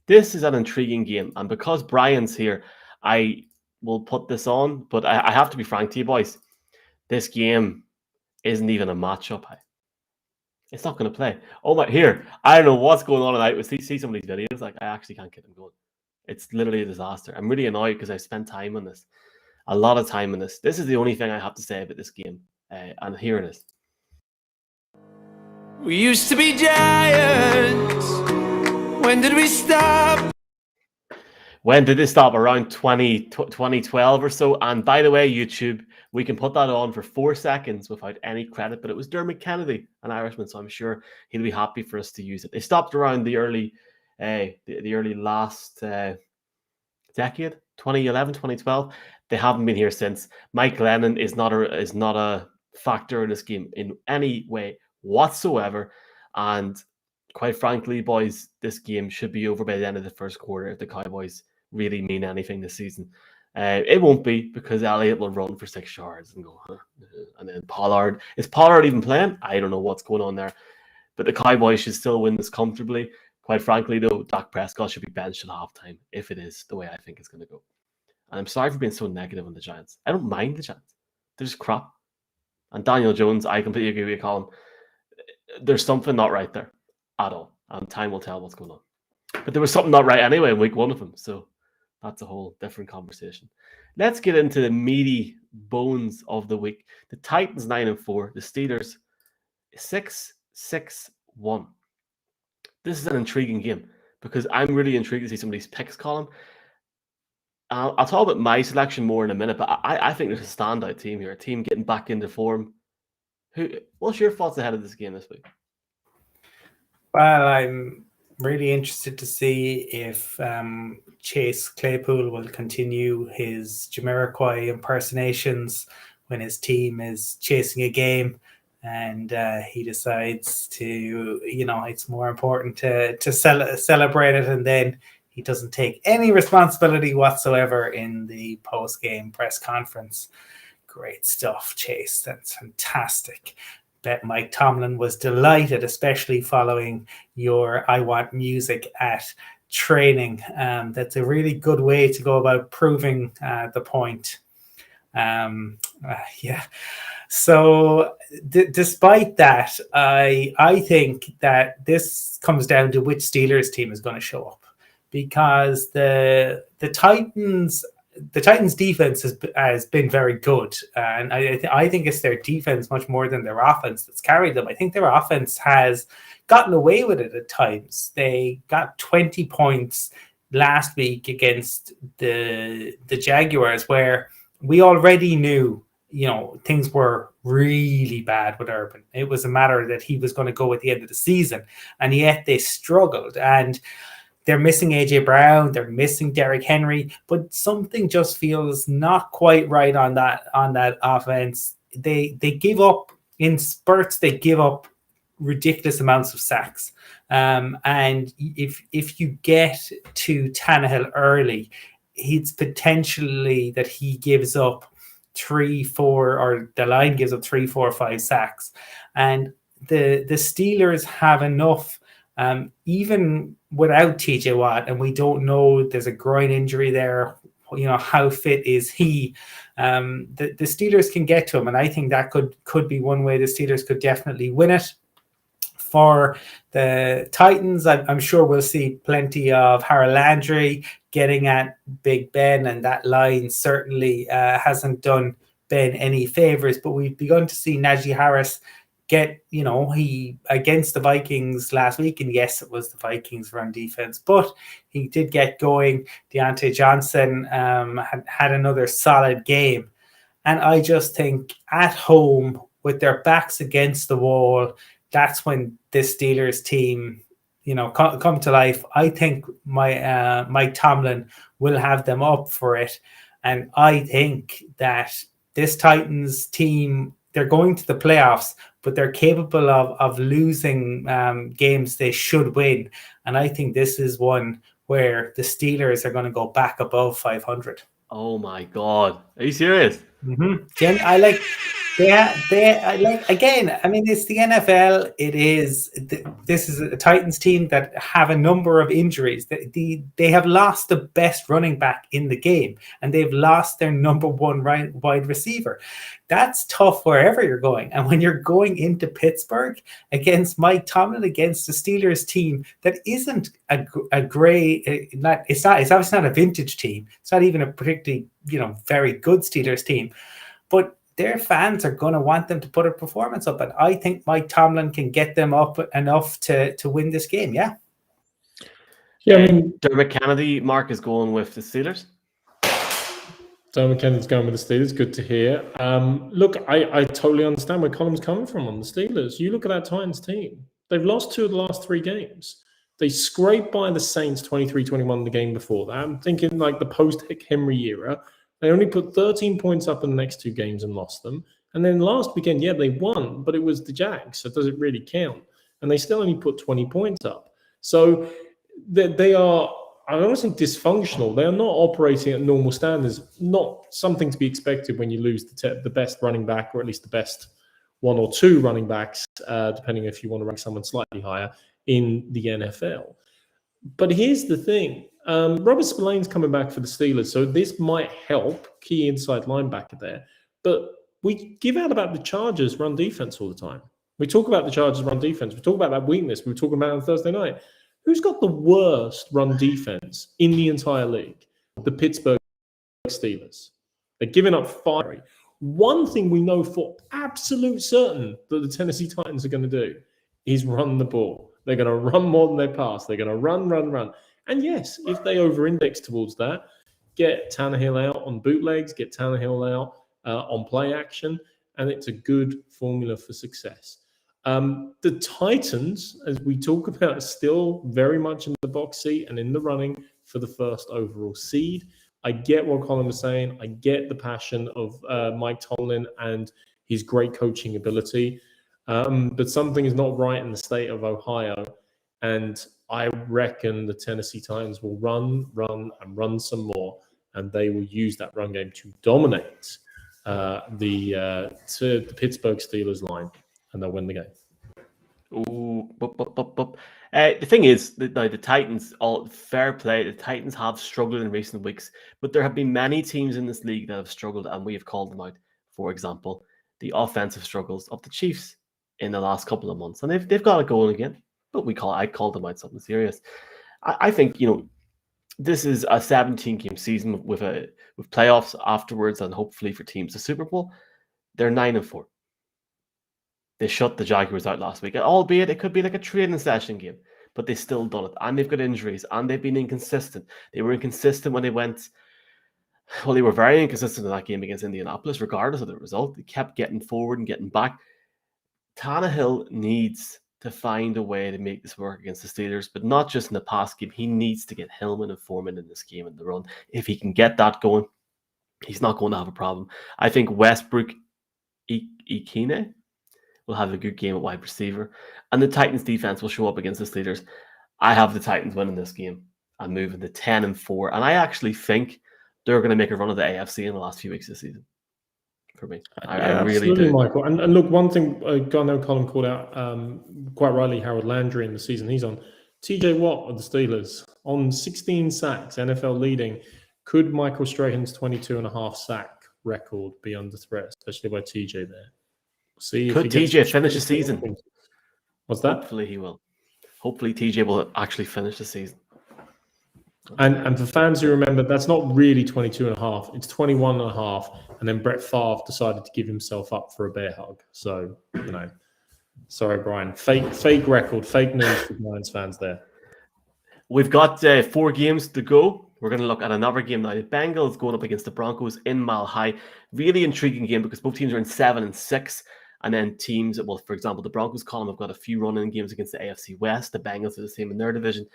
This is an intriguing game, and because Brian's here, I will put this on. But I have to be frank to you, boys. This game isn't even a matchup. It's not going to play. Oh my! Here, I don't know what's going on tonight. We see some of these videos. Like, I actually can't get them going. It's literally a disaster. I'm really annoyed because I spent time on this, a lot of time on this. This is the only thing I have to say about this game, and here it is. We used to be giants. When did we stop? When did this stop? Around 2012 or so. And by the way, YouTube, we can put that on for 4 seconds without any credit, but it was Dermot Kennedy, an Irishman, so I'm sure he'll be happy for us to use it. They stopped around the early last decade, 2011, 2012. They haven't been here since. Mike Lennon is not a factor in this game in any way whatsoever. And quite frankly, boys, this game should be over by the end of the first quarter if the Cowboys really mean anything this season. It won't be, because Elliott will run for 6 yards and go, and then Pollard. Is Pollard even playing? I don't know what's going on there. But the Cowboys should still win this comfortably. Quite frankly, though, Dak Prescott should be benched at halftime if it is the way I think it's going to go. And I'm sorry for being so negative on the Giants. I don't mind the Giants. They're just crap. And Daniel Jones, I completely agree with you, Colin. There's something not right there at all. And time will tell what's going on. But there was something not right anyway in week 1 of them. So that's a whole different conversation. Let's get into the meaty bones of the week. The Titans 9-4. The Steelers 6-6-1. This is an intriguing game because I'm really intrigued to see some of these picks, Colin. I'll talk about my selection more in a minute, but I think there's a standout team here, a team getting back into form. What's your thoughts ahead of this game this week? Well, I'm really interested to see if Chase Claypool will continue his Jamiroquai impersonations when his team is chasing a game, and he decides to, it's more important to celebrate it, and then he doesn't take any responsibility whatsoever in the post-game press conference. Great stuff, Chase. That's fantastic. Bet Mike Tomlin was delighted, especially following your I Want Music at training. That's a really good way to go about proving the point. Yeah. So despite that, I think that this comes down to which Steelers team is going to show up, because the Titans defense has been very good, and I think it's their defense much more than their offense that's carried them. I think their offense has gotten away with it at times. They got 20 points last week against the Jaguars, where we already knew, things were really bad with Urban. It was a matter that he was going to go at the end of the season, and yet they struggled. And they're missing AJ Brown, they're missing Derrick Henry, but something just feels not quite right on that offense. They give up in spurts. They give up ridiculous amounts of sacks. And if you get to Tannehill early, it's potentially that he gives up 3, 4, or the line gives up 3, 4, 5 sacks. And the Steelers have enough, even without TJ Watt, and we don't know, there's a groin injury there. How fit is he? The Steelers can get to him, and I think that could be one way the Steelers could definitely win it. For the Titans, I'm sure we'll see plenty of Harold Landry getting at Big Ben, and that line certainly hasn't done Ben any favors. But we've begun to see Najee Harris get, he against the Vikings last week, and yes, it was the Vikings run defense, but he did get going. Deontay Johnson had another solid game. And I just think at home with their backs against the wall, that's when this Steelers team, come to life. I think Mike Tomlin will have them up for it. And I think that this Titans team, they're going to the playoffs, but they're capable of losing games they should win. And I think this is one where the Steelers are going to go back above 500. Oh my God. Are you serious? I like. I like, again, I mean, it's the NFL. This is a Titans team that have a number of injuries. They have lost the best running back in the game, and they've lost their number one wide receiver. That's tough wherever you're going. And when you're going into Pittsburgh against Mike Tomlin, against the Steelers team that isn't it's obviously not a vintage team. It's not even a particularly, very good Steelers team, but their fans are going to want them to put a performance up. And I think Mike Tomlin can get them up enough to win this game. Yeah. Yeah, I mean, Dermot Kennedy, Mark, is going with the Steelers. Dermot Kennedy's going with the Steelers. Good to hear. Look, I totally understand where Colum's coming from on the Steelers. You look at that Titans team. They've lost 2 of the last 3 games. They scraped by the Saints 23-21 the game before that. I'm thinking like the post-Henry era. They only put 13 points up in the next 2 games and lost them. And then last weekend, yeah, they won, but it was the Jags, so it doesn't really count. And they still only put 20 points up. So they are, I don't want to say dysfunctional. They are not operating at normal standards, not something to be expected when you lose the best running back, or at least the best 1 or 2 running backs, depending if you want to rank someone slightly higher in the NFL. But here's the thing. Robert Spillane's coming back for the Steelers, so this might help, key inside linebacker there. But we give out about the Chargers' run defense all the time. We talk about the Chargers' run defense. We talk about that weakness we were talking about on Thursday night. Who's got the worst run defense in the entire league? The Pittsburgh Steelers. They're giving up 5. One thing we know for absolute certain that the Tennessee Titans are going to do is run the ball. They're going to run more than they pass. They're going to run. And yes, if they over-index towards that, get Tannehill out on bootlegs, get Tannehill out on play action, and it's a good formula for success. The Titans, as we talk about, are still very much in the box seat and in the running for the first overall seed. I get what Colin was saying. I get the passion of Mike Tomlin and his great coaching ability. But something is not right in the state of Ohio. And I reckon the Tennessee Titans will run some more. And they will use that run game to dominate the Pittsburgh Steelers line. And they'll win the game. Ooh, the thing is, the Titans, all fair play, the Titans have struggled in recent weeks, but there have been many teams in this league that have struggled, and we have called them out. For example, the offensive struggles of the Chiefs in the last couple of months, and they've got it going again. But I called them out something serious. I think this is a 17-game season with playoffs afterwards, and hopefully for teams the Super Bowl. They're 9-4. They shut the Jaguars out last week, albeit it could be like a training session game, but they still done it. And they've got injuries, and they've been inconsistent. They were inconsistent when they went. Well, they were very inconsistent in that game against Indianapolis, regardless of the result. They kept getting forward and getting back. Tannehill needs to find a way to make this work against the Steelers, but not just in the pass game. He needs to get Hillman and Foreman in this game in the run. If he can get that going, he's not going to have a problem. I think Westbrook Ikine will have a good game at wide receiver, and the Titans defense will show up against the Steelers. I have the Titans winning this game and moving to 10-4, and I actually think they're going to make a run of the AFC in the last few weeks this season. For me, I really do, Michael. And look, one thing I know Colin called out quite rightly, Harold Landry in the season he's on. TJ Watt of the Steelers on 16 sacks, NFL leading. Could Michael Strahan's 22.5 sack record be under threat, especially by TJ there? See, could TJ finish the season? What's that? Hopefully he will. Hopefully TJ will actually finish the season. And for fans who remember, that's not really 22.5. It's 21.5. And then Brett Favre decided to give himself up for a bear hug. So, sorry, Brian. Fake record, fake news for Lions fans there. We've got 4 games to go. We're going to look at another game now. The Bengals going up against the Broncos in Mile High. Really intriguing game because both teams are in 7-6. And then teams, well, for example, the Broncos column have got a few run-in games against the AFC West. The Bengals are the same in their division.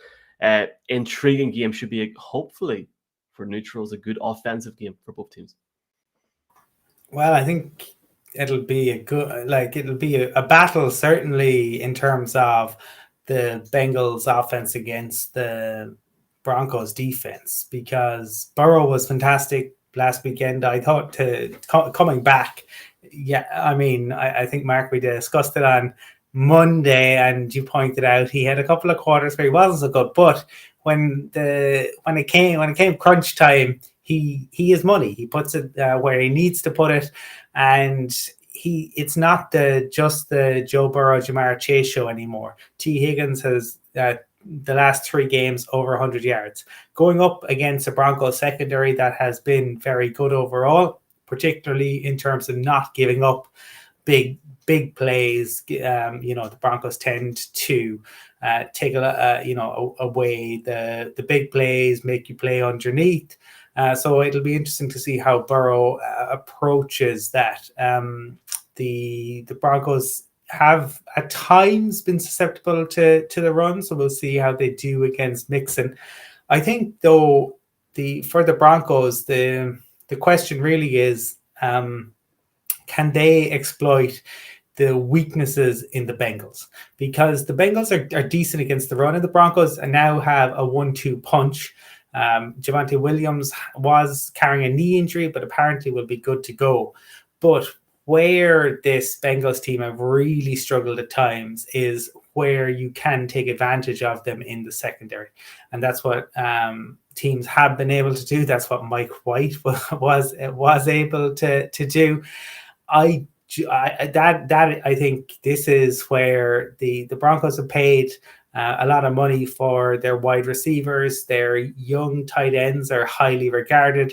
Intriguing game. Should be, hopefully, for neutrals, a good offensive game for both teams. Well, I think it'll be a battle, certainly in terms of the Bengals offense against the Broncos defense, because Burrow was fantastic last weekend. I thought coming back, I think, Mark, we discussed it on Monday, and you pointed out he had a couple of quarters where he wasn't so good, but when it came crunch time, he is money. He puts it where he needs to put it, and it's not just the Joe Burrow, Jamar Chase show anymore. T. Higgins has the last 3 games over 100 yards, going up against a Broncos secondary that has been very good overall, particularly in terms of not giving up big plays. The Broncos tend to take away the big plays, make you play underneath. So it'll be interesting to see how Burrow approaches that. The Broncos have at times been susceptible to the run, so we'll see how they do against Mixon. I think, though, for the Broncos, the question really is, can they exploit the weaknesses in the Bengals? Because the Bengals are decent against the run, and the Broncos now have a 1-2 punch. Javonte Williams was carrying a knee injury, but apparently will be good to go. But where this Bengals team have really struggled at times is where you can take advantage of them in the secondary. And that's what teams have been able to do. That's what Mike White was able to do. I think this is where the Broncos have paid a lot of money for their wide receivers. Their young tight ends are highly regarded.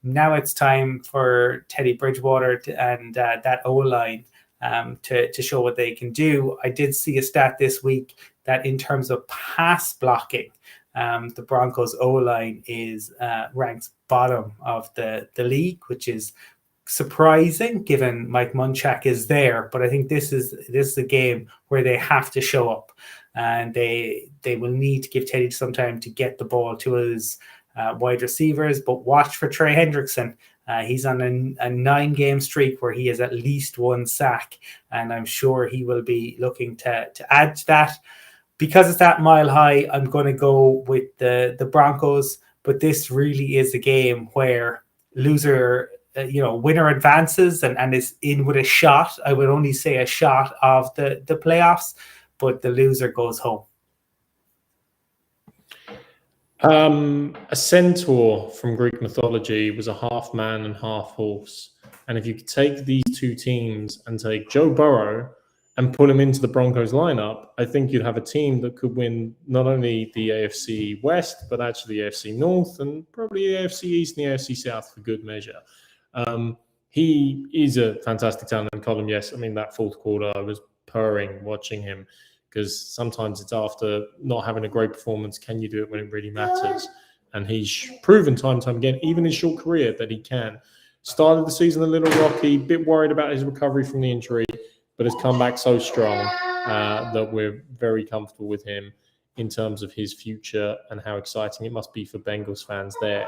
Now it's time for Teddy Bridgewater and that O-line to show what they can do. I did see a stat this week that in terms of pass blocking, the Broncos O-line is ranks bottom of the league, which is surprising given Mike Munchak is there. But I think this is a game where they have to show up, and they will need to give Teddy some time to get the ball to his wide receivers. But watch for Trey Hendrickson. He's on a 9-game streak where he has at least 1 sack, and I'm sure he will be looking to add to that. Because it's that mile high, I'm going to go with the Broncos, but this really is a game where winner advances and is in with a shot. I would only say a shot of the playoffs, but the loser goes home. A centaur from Greek mythology was a half man and half horse. And if you could take these 2 teams and take Joe Burrow and put him into the Broncos lineup, I think you'd have a team that could win not only the AFC West, but actually the AFC North and probably the AFC East and the AFC South for good measure. He is a fantastic talent in column. Yes, I mean, that fourth quarter, I was purring watching him, because sometimes it's after not having a great performance, can you do it when it really matters? And he's proven time and time again, even in his short career, that he can. Started the season a little rocky, bit worried about his recovery from the injury, but has come back so strong that we're very comfortable with him in terms of his future and how exciting it must be for Bengals fans there.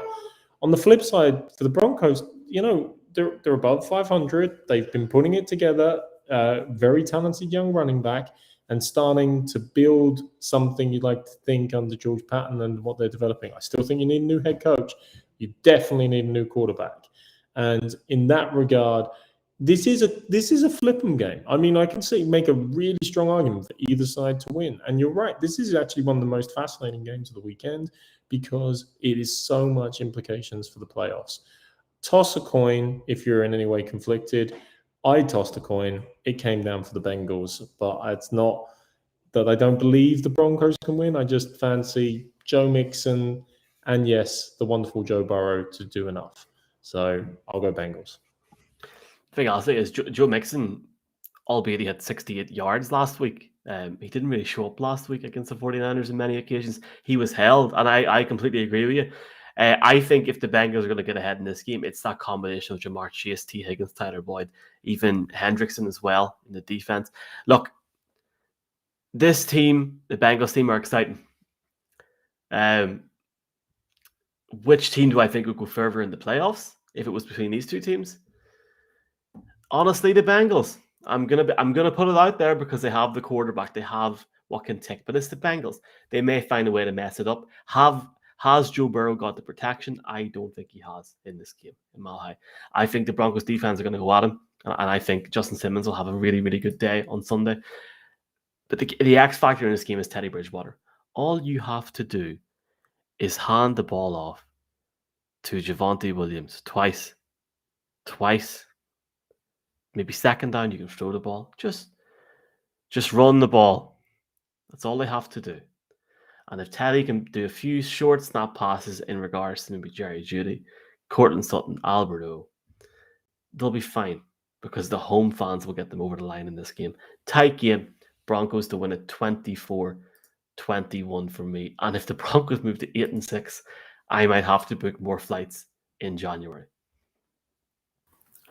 On the flip side, for the Broncos, they're above 500. They've been putting it together. Very talented young running back, and starting to build something you'd like to think under George Patton and what they're developing. I still think you need a new head coach. You definitely need a new quarterback. And in that regard, this is a flip 'em game. I mean, I can make a really strong argument for either side to win. And you're right, this is actually one of the most fascinating games of the weekend because it is so much implications for the playoffs. Toss a coin if you're in any way conflicted. I tossed a coin. It came down for the Bengals, but it's not that I don't believe the Broncos can win. I just fancy Joe Mixon and, yes, the wonderful Joe Burrow to do enough. So I'll go Bengals. The thing I'll say is Joe Mixon, albeit he had 68 yards last week, he didn't really show up last week against the 49ers in many occasions. He was held, and I completely agree with you. I think if the Bengals are going to get ahead in this game, it's that combination of Jamar Chase, T. Higgins, Tyler Boyd, even Hendrickson as well in the defense. Look, this team, the Bengals team, are exciting. Which team do I think would go further in the playoffs if it was between these 2 teams? Honestly, the Bengals. I'm gonna put it out there because they have the quarterback, they have what can tick, but it's the Bengals. They may find a way to mess it up. Has Joe Burrow got the protection? I don't think he has in this game in Mile High. I think the Broncos defense are going to go at him, and I think Justin Simmons will have a really, really good day on Sunday. But the X factor in this game is Teddy Bridgewater. All you have to do is hand the ball off to Javonte Williams twice. Maybe second down, you can throw the ball. Just run the ball. That's all they have to do. And if Teddy can do a few short snap passes in regards to maybe Jerry Jeudy, Cortland Sutton, Alberto, they'll be fine because the home fans will get them over the line in this game. Tight game. Broncos to win it 24-21 for me. And if the Broncos move to 8-6, I might have to book more flights in January.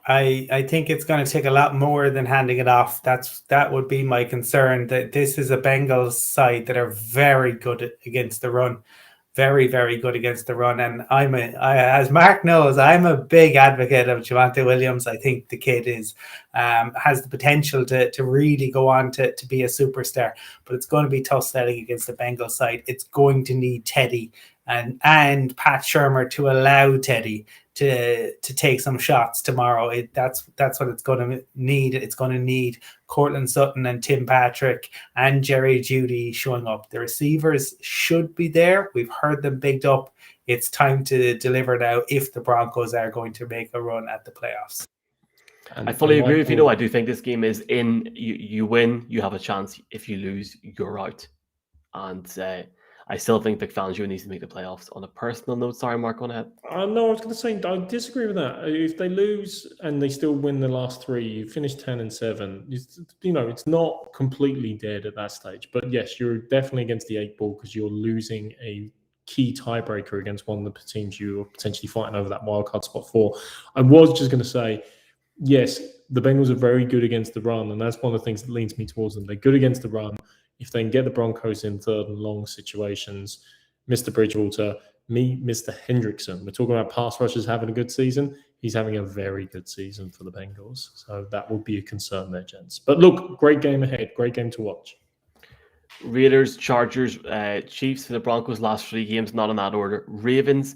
I think it's going to take a lot more than handing it off. That would be my concern. That this is a Bengals side that are very good against the run, very, very good against the run. And as Mark knows, I'm a big advocate of Javonte Williams. I think the kid has the potential to really go on to be a superstar. But it's going to be tough sledding against the Bengals side. It's going to need Teddy and Pat Shurmur to allow Teddy to take some shots tomorrow. That's what it's going to need. It's going to need Cortland Sutton and Tim Patrick and Jerry Jeudy showing up. The receivers should be there. We've heard them bigged up. It's time to deliver now if the Broncos are going to make a run at the playoffs. I fully agree with you. I do think this game is in. You win, you have a chance. If you lose, you're out. And I still think Vic Fangio needs to make the playoffs. On a personal note, sorry, Mark, go ahead. No, I was going to say I disagree with that. If they lose and they still win the last three, you finish 10-7. It's not completely dead at that stage. But yes, you're definitely against the 8 ball because you're losing a key tiebreaker against one of the teams you're potentially fighting over that wildcard spot for. I was just going to say, yes, the Bengals are very good against the run, and that's one of the things that leans me towards them. They're good against the run. If they can get the Broncos in third and long situations, Mr. Bridgewater, Mr. Hendrickson, we're talking about pass rushers having a good season. He's having a very good season for the Bengals. So that would be a concern there, gents. But look, great game ahead. Great game to watch. Raiders, Chargers, Chiefs for the Broncos last 3 games, not in that order. Ravens,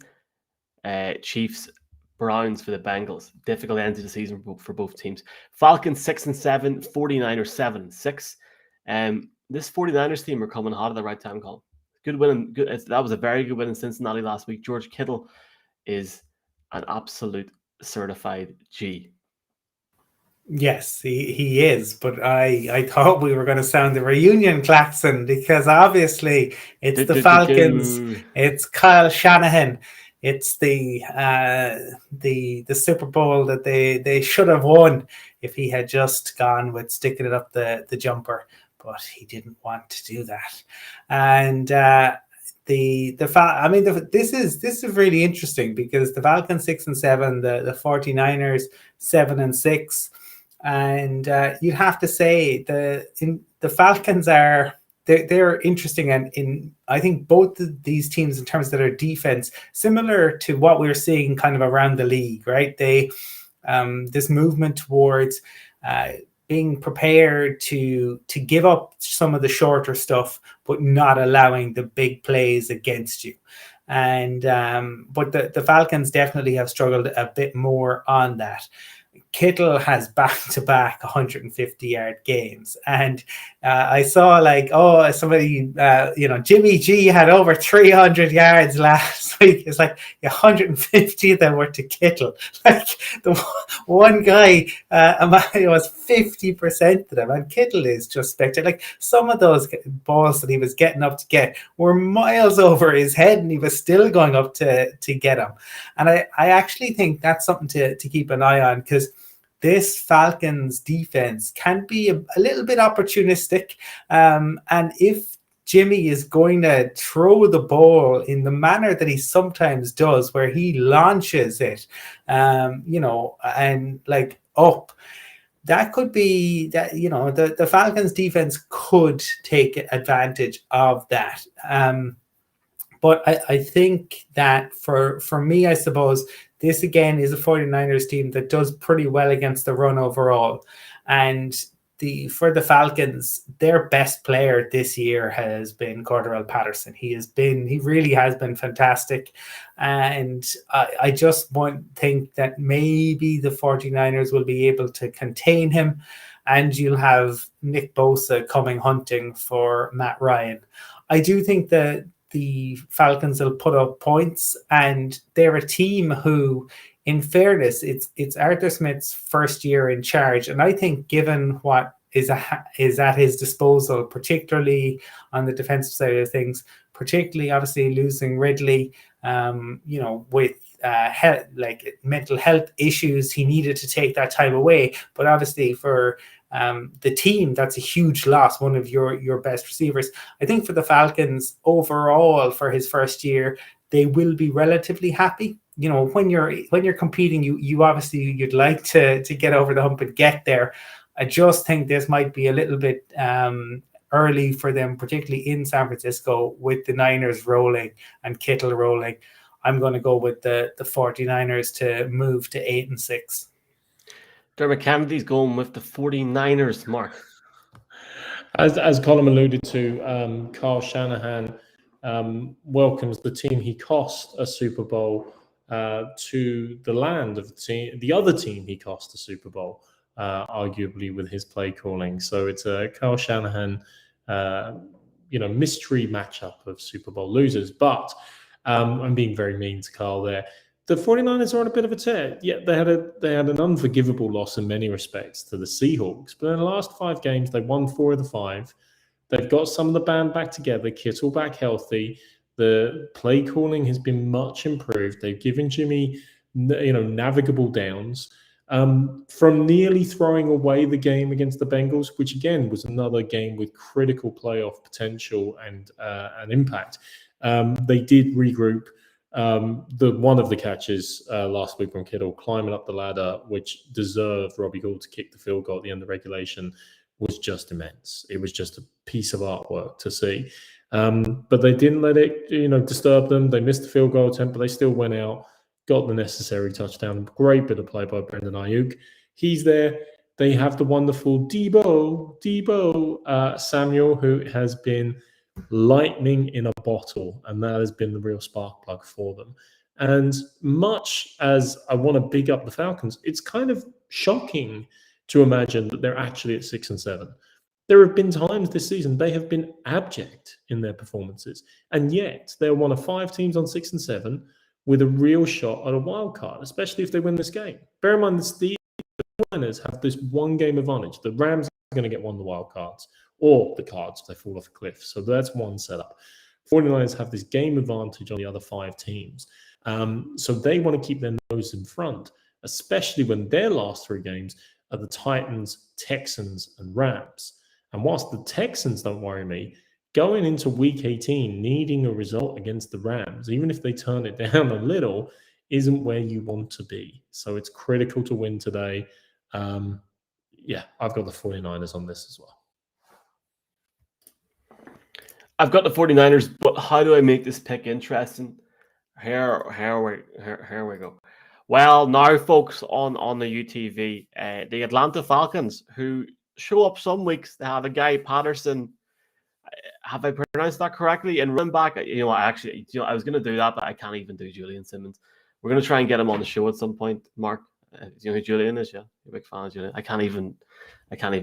Chiefs, Browns for the Bengals. Difficult end to the season for both teams. Falcons 6-7, 49ers 7-6. This 49ers team are coming hot at the right time, Colin. Good win. That was a very good win in Cincinnati last week. George Kittle is an absolute certified G. Yes, he is. But I thought we were going to sound the reunion klaxon because obviously it's the Falcons. It's Kyle Shanahan. It's the Super Bowl that they should have won if he had just gone with sticking it up the jumper. But he didn't want to do that, and this is really interesting because the Falcons 6-7, the 49ers 7-6, and you'd have to say the Falcons they're interesting, and in I think both of these teams in terms of their defense, similar to what we're seeing kind of around the league, right? They this movement towards being prepared to give up some of the shorter stuff, but not allowing the big plays against you. And but the Falcons definitely have struggled a bit more on that. Kittle has back-to-back 150-yard games, and I saw somebody, Jimmy G had over 300 yards last week. It's like 150 of them were to Kittle. Like the one guy, it was 50% of them, and Kittle is just spectacular. Like some of those balls that he was getting up to get were miles over his head, and he was still going up to get them. And I actually think that's something to keep an eye on because this Falcons defense can be a little bit opportunistic. And if Jimmy is going to throw the ball in the manner that he sometimes does, where he launches it, and like up, that could be that, the Falcons defense could take advantage of that. But I think that for me, I suppose, this again is a 49ers team that does pretty well against the run overall. And for the Falcons, their best player this year has been Cordarrelle Patterson. He really has been fantastic. And I just think that maybe the 49ers will be able to contain him, and you'll have Nick Bosa coming hunting for Matt Ryan. I do think that the Falcons will put up points, and they're a team who, in fairness, it's Arthur Smith's first year in charge, and I think given what is at his disposal, particularly on the defensive side of things, particularly obviously losing Ridley, with mental health issues, he needed to take that time away. But obviously for the team, that's a huge loss, one of your best receivers. I think for the Falcons overall, for his first year, they will be relatively happy. When you're competing, you obviously you'd like to get over the hump and get there. I just think this might be a little bit early for them, particularly in San Francisco, with the Niners rolling and Kittle rolling. I'm going to go with the 49ers to move to 8-6. Dermot Kennedy's going with the 49ers, Mark. As Colin alluded to, Kyle Shanahan welcomes the team he cost a Super Bowl to the land of the other team he cost a Super Bowl, arguably with his play calling. So it's a Kyle Shanahan, mystery matchup of Super Bowl losers. But I'm being very mean to Kyle there. The 49ers are on a bit of a tear. Yeah, they had an unforgivable loss in many respects to the Seahawks. But in the last 5 games, they won 4 of the 5. They've got some of the band back together, Kittle back healthy. The play calling has been much improved. They've given Jimmy, navigable downs. From nearly throwing away the game against the Bengals, which again was another game with critical playoff potential and impact. They did regroup. One of the catches last week from Kittle climbing up the ladder, which deserved Robbie Gould to kick the field goal at the end of regulation, was just immense. It was just a piece of artwork to see. But they didn't let it, disturb them. They missed the field goal attempt, but they still went out, got the necessary touchdown. Great bit of play by Brendan Ayuk. He's there. They have the wonderful Debo Samuel, who has been lightning in a bottle, and that has been the real spark plug for them. And much as I want to big up the Falcons, it's kind of shocking to imagine that they're actually at 6-7. There have been times this season they have been abject in their performances, and yet they're one of 5 teams on 6-7 with a real shot at a wild card, especially if they win this game. Bear in mind, the Niners have this one game advantage. The Rams are going to get one of the wild cards, or the Cards if they fall off a cliff. So that's one setup. 49ers have this game advantage on the other 5 teams. So they want to keep their nose in front, especially when their last 3 games are the Titans, Texans, and Rams. And whilst the Texans don't worry me, going into Week 18, needing a result against the Rams, even if they turn it down a little, isn't where you want to be. So it's critical to win today. I've got the 49ers on this as well. I've got the 49ers, but how do I make this pick interesting? Here we go. Well, now, folks, on the UTV, the Atlanta Falcons, who show up some weeks, they have a guy, Patterson. Have I pronounced that correctly? And run back, I was going to do that, but I can't even do Julian Simmons. We're going to try and get him on the show at some point, Mark. Do you know who Julian is? Yeah, you're a big fan of Julian. I can't even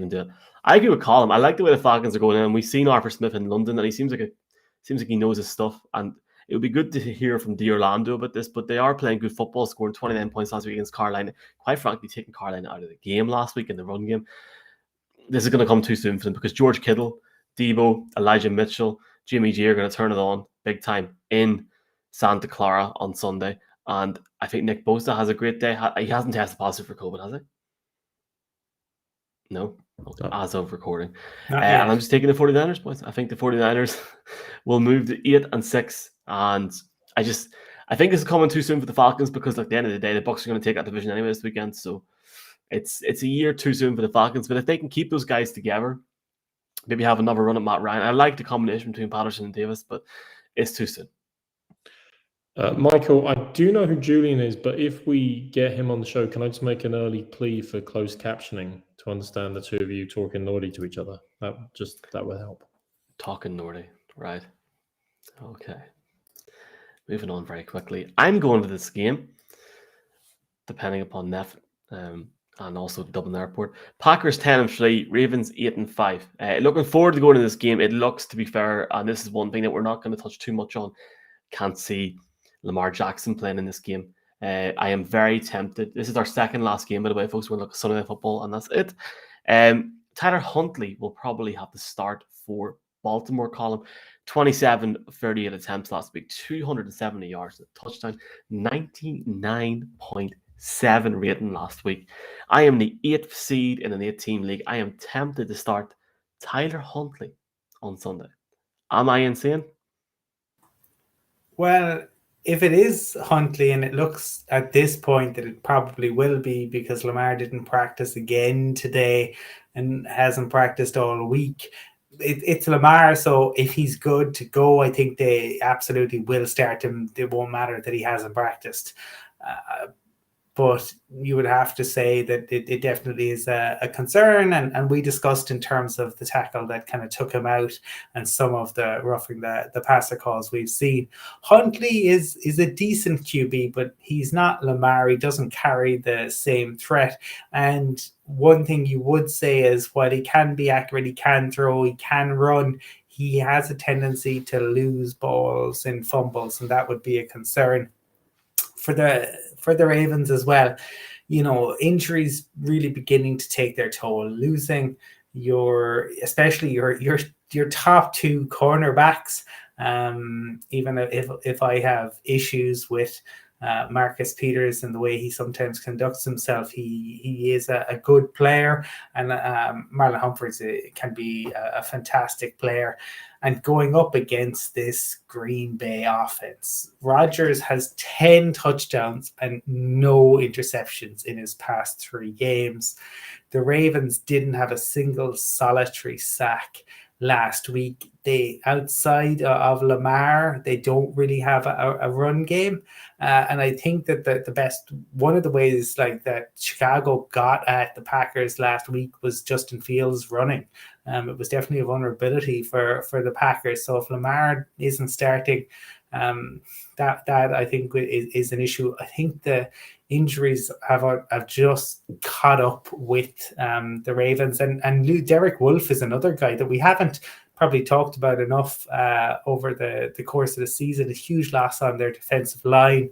do it. I agree with Colin. I like the way the Falcons are going in. We've seen Arthur Smith in London, and he seems like he knows his stuff. And it would be good to hear from D'Orlando about this. But they are playing good football, scoring 29 points last week against Carolina. Quite frankly, taking Carolina out of the game last week in the run game. This is going to come too soon for them because George Kittle, Debo, Elijah Mitchell, Jimmy G are going to turn it on big time in Santa Clara on Sunday. And I think Nick Bosa has a great day. He hasn't tested positive for COVID, has he? No, as of recording. And I'm just taking the 49ers, boys. I think the 49ers will move to 8-6. And I think this is coming too soon for the Falcons because at the end of the day, the Bucs are going to take that division anyway this weekend. So it's a year too soon for the Falcons. But if they can keep those guys together, maybe have another run at Matt Ryan. I like the combination between Patterson and Davis, but it's too soon. Michael, I do know who Julian is, but if we get him on the show, can I just make an early plea for closed captioning to understand the two of you talking naughty to each other. That would help. Talking naughty, right? Okay. Moving on very quickly. I'm going to this game, depending upon Neff, and also Dublin Airport. Packers 10-3, Ravens 8-5. Looking forward to going to this game. It looks, to be fair, and this is one thing that we're not going to touch too much on. Can't see Lamar Jackson playing in this game. I am very tempted. This is our second last game, by the way, folks. We're going to look at Sunday Night Football, and that's it. Tyler Huntley will probably have to start for Baltimore, Colin. 27-38 attempts last week, 270 yards, a touchdown, 99.7 rating last week. I am the 8th seed in an 8-team league. I am tempted to start Tyler Huntley on Sunday. Am I insane? Well, if it is Huntley, and it looks at this point that it probably will be, because Lamar didn't practice again today and hasn't practiced all week, it's Lamar, so if he's good to go, I think they absolutely will start him. It won't matter that he hasn't practiced. But you would have to say that it definitely is a concern. And we discussed in terms of the tackle that kind of took him out and some of the roughing the passer calls we've seen. Huntley is a decent QB, but he's not Lamar. He doesn't carry the same threat. And one thing you would say is, while he can be accurate, he can throw, he can run, he has a tendency to lose balls in fumbles, and that would be a concern for the Ravens as well. You know, injuries really beginning to take their toll. Losing especially your top two cornerbacks. Even if I have issues with Marcus Peters and the way he sometimes conducts himself, he is a good player, and Marlon Humphreys can be a fantastic player. And going up against this Green Bay offense, Rodgers has 10 touchdowns and no interceptions in his past 3 games. The Ravens didn't have a single solitary sack last week. They, outside of Lamar, they don't really have a run game. And I think that the best, one of the ways like that Chicago got at the Packers last week was Justin Fields running. It was definitely a vulnerability for the Packers. So if Lamar isn't starting, that I think is an issue. I think the injuries have just caught up with the Ravens, and Derek Wolfe is another guy that we haven't probably talked about enough over the course of the season. A huge loss on their defensive line.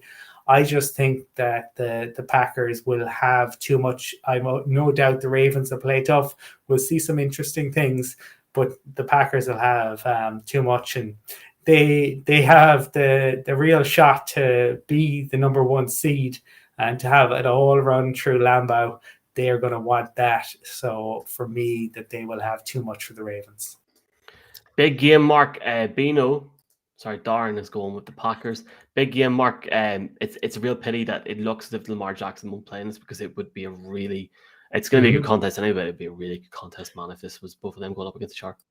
I just think that the Packers will have too much. I no doubt the Ravens will play tough. We'll see some interesting things, but the Packers will have too much, and they have the real shot to be the number 1 seed and to have it all run through Lambeau. They are going to want that. So for me, that they will have too much for the Ravens. Big game, Mark. Darren is going with the Packers. Big game, Mark. It's a real pity that it looks as if Lamar Jackson won't play in this, because it would be it's going to be a good contest anyway. It'd be a really good contest, man, if this was both of them going up against the Sharks.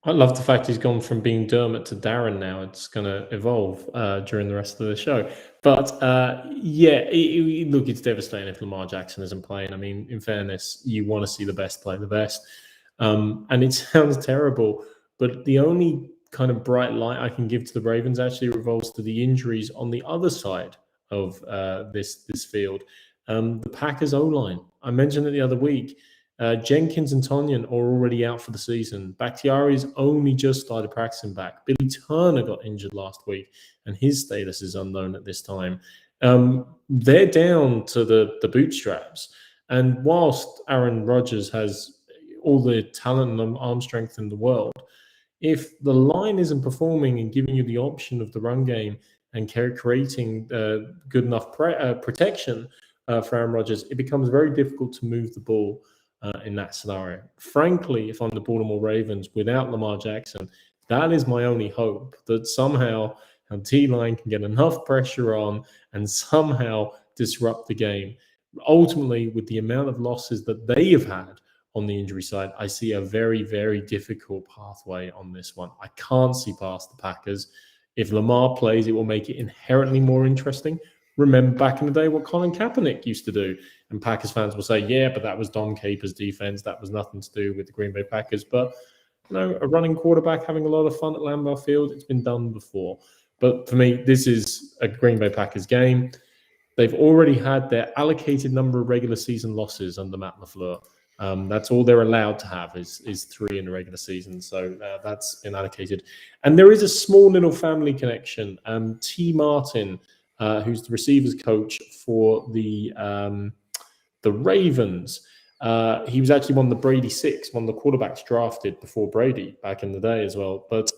I love the fact he's gone from being Dermot to Darren now. It's going to evolve during the rest of the show. But look, it's devastating if Lamar Jackson isn't playing. I mean, in fairness, you want to see the best play the best. And it sounds terrible, but the only kind of bright light I can give to the Ravens actually revolves to the injuries on the other side of this field. The Packers O-line. I mentioned it the other week. Jenkins and Tonyan are already out for the season. Bakhtiari's only just started practicing back. Billy Turner got injured last week, and his status is unknown at this time. They're down to the bootstraps. And whilst Aaron Rodgers has all the talent and arm strength in the world, if the line isn't performing and giving you the option of the run game and creating good enough protection for Aaron Rodgers, it becomes very difficult to move the ball in that scenario. Frankly, if I'm the Baltimore Ravens without Lamar Jackson, that is my only hope, that somehow our D-line can get enough pressure on and somehow disrupt the game. Ultimately, with the amount of losses that they have had on the injury side, I see a very, very difficult pathway on this one. I can't see past the Packers. If Lamar plays, it will make it inherently more interesting. Remember back in the day what Colin Kaepernick used to do. And Packers fans will say, yeah, but that was Dom Capers' defense. That was nothing to do with the Green Bay Packers. But a running quarterback having a lot of fun at Lambeau Field, it's been done before. But for me, this is a Green Bay Packers game. They've already had their allocated number of regular season losses under Matt LaFleur. That's all they're allowed to have is 3 in the regular season. So that's been allocated. And there is a small little family connection. T. Martin, who's the receivers coach for the Ravens, he was actually one of the Brady 6, one of the quarterbacks drafted before Brady back in the day as well. But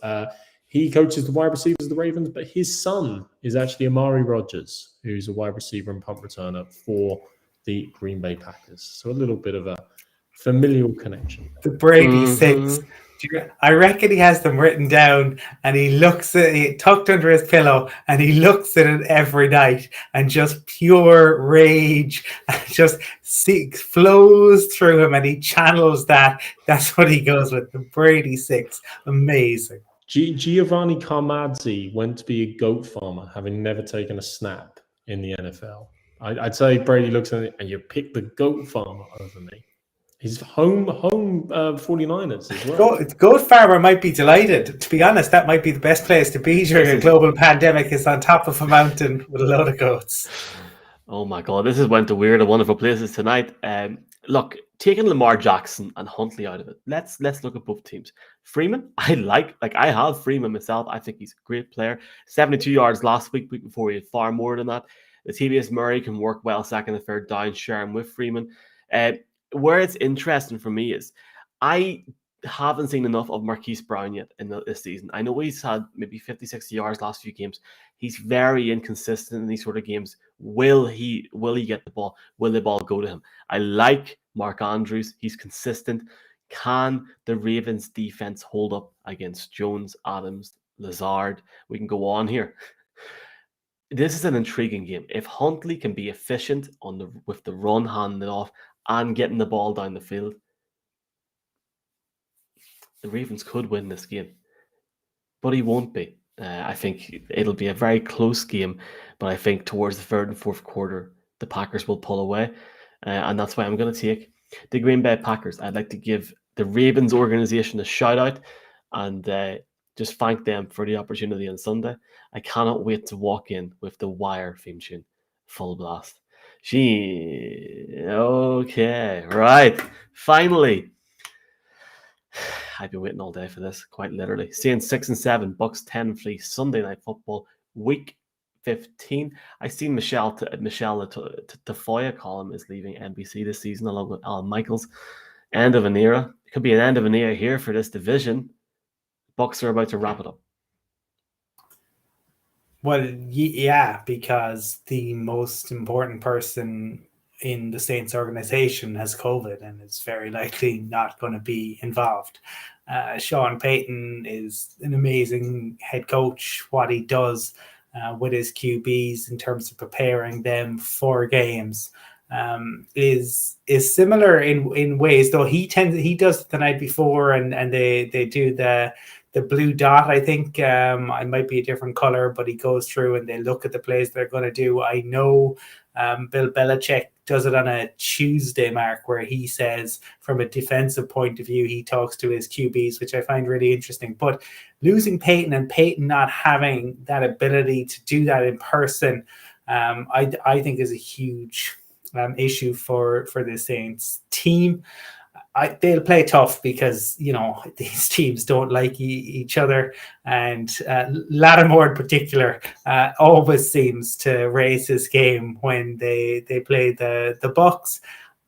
he coaches the wide receivers of the Ravens, but his son is actually Amari Rodgers, who's a wide receiver and punt returner for the Green Bay Packers. So a little bit of a familial connection. The Brady 6. I reckon he has them written down, and he looks at it tucked under his pillow, and he looks at it every night, and just pure rage just flows through him, and he channels that. That's what he goes with. The Brady 6. Amazing. Giovanni Carmazzi went to be a goat farmer, having never taken a snap in the NFL. I'd say Brady looks at it, and you pick the goat farmer over me. He's home 49ers as well. Goat farmer might be delighted. To be honest, that might be the best place to be during a global pandemic, is on top of a mountain with a load of goats. Oh my God, this has went to weird and wonderful places tonight. Look, taking Lamar Jackson and Huntley out of it, let's look at both teams. Freeman, I have Freeman myself. I think he's a great player. 72 yards last week before he had far more than that. Latavius Murray can work well second and third down, share him with Freeman. Where it's interesting for me is I haven't seen enough of Marquise Brown yet in this season. I know he's had maybe 50, 60 yards last few games. He's very inconsistent in these sort of games. Will he get the ball? Will the ball go to him? I like Mark Andrews. He's consistent. Can the Ravens defense hold up against Jones, Adams, Lazard? We can go on here. This is an intriguing game. If Huntley can be efficient with the run handed off and getting the ball down the field, the Ravens could win this game. But he won't be. I think it'll be a very close game, but I think towards the third and fourth quarter, the Packers will pull away. And that's why I'm going to take the Green Bay Packers. I'd like to give the Ravens organization a shout out and just thank them for the opportunity on Sunday. I cannot wait to walk in with the Wire theme tune, full blast. Okay, right. Finally, I've been waiting all day for this, quite literally. Seeing 6 and 7, Bucks 10 fleece, Sunday Night Football, Week 15. I see Michelle Tafoya column is leaving NBC this season along with Alan Michaels. End of an era. It could be an end of an era here for this division. Bucks are about to wrap it up. Well, yeah, because the most important person in the Saints organization has COVID and is very likely not going to be involved. Sean Payton is an amazing head coach. What he does with his QBs in terms of preparing them for games is similar in ways, though he does it the night before and they do the blue dot. I think it might be a different color, but he goes through and they look at the plays they're going to do. I know Bill Belichick does it on a Tuesday, Mark, where he says from a defensive point of view, he talks to his QBs, which I find really interesting. But losing Peyton and Peyton not having that ability to do that in person, I think is a huge issue for the Saints team. They'll play tough because, these teams don't like each other. And Lattimore in particular always seems to raise his game when they play the Bucks.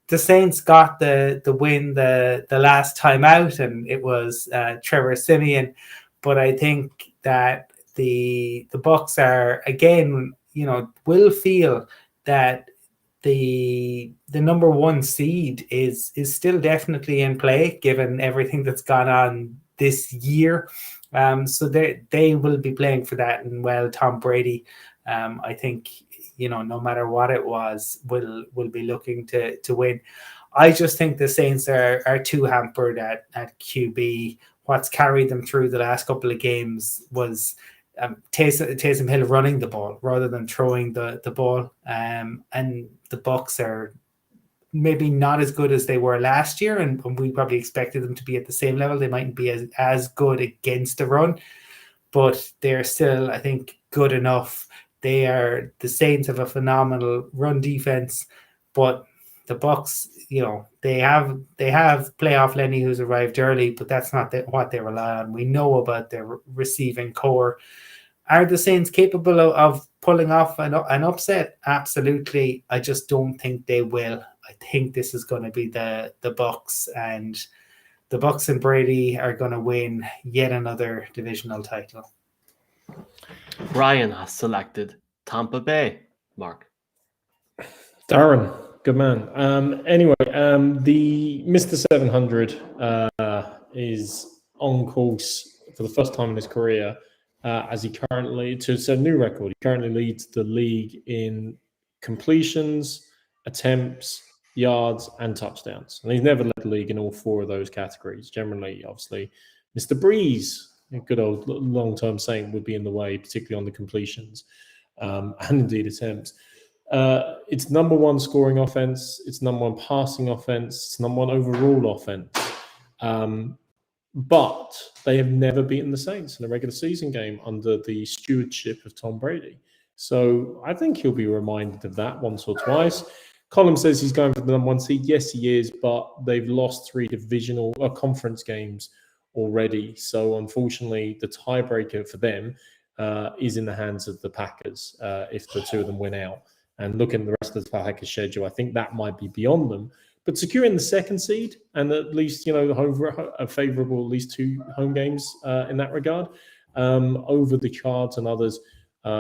The Saints got the win the last time out, and it was Trevor Siemian. But I think that the Bucks are, again, will feel that the number one seed is still definitely in play given everything that's gone on this year. So they will be playing for that. And Tom Brady, I think, no matter what it was, will be looking to win. I just think the Saints are too hampered at QB. What's carried them through the last couple of games was Taysom Hill running the ball rather than throwing the ball, and the Bucks are maybe not as good as they were last year, and we probably expected them to be at the same level. They mightn't be as good against the run, but they're still, I think, good enough. The Saints have a phenomenal run defense, but the Bucs, they have playoff Lenny who's arrived early, but that's not what they rely on. We know about their receiving core. Are the Saints capable of pulling off an upset? Absolutely. I just don't think they will. I think this is going to be the Bucs, and the Bucs and Brady are going to win yet another divisional title. Brian has selected Tampa Bay. Mark. Darren, good man. Anyway, the Mr. 700 is on course for the first time in his career as he currently, to set a new record. He currently leads the league in completions, attempts, yards, and touchdowns. And he's never led the league in all four of those categories. Generally, obviously, Mr. Breeze, a good old long-term Saint, would be in the way, particularly on the completions and indeed attempts. It's number one scoring offense. It's number one passing offense. It's number one overall offense. But they have never beaten the Saints in a regular season game under the stewardship of Tom Brady. So I think he'll be reminded of that once or twice. Colin says he's going for the number one seed. Yes, he is, but they've lost 3 divisional conference games already. So unfortunately, the tiebreaker for them is in the hands of the Packers if the two of them win out. And looking at the rest of the Packers schedule, I think that might be beyond them. But securing the second seed and at least, a favorable at least 2 home games in that regard over the Cards and others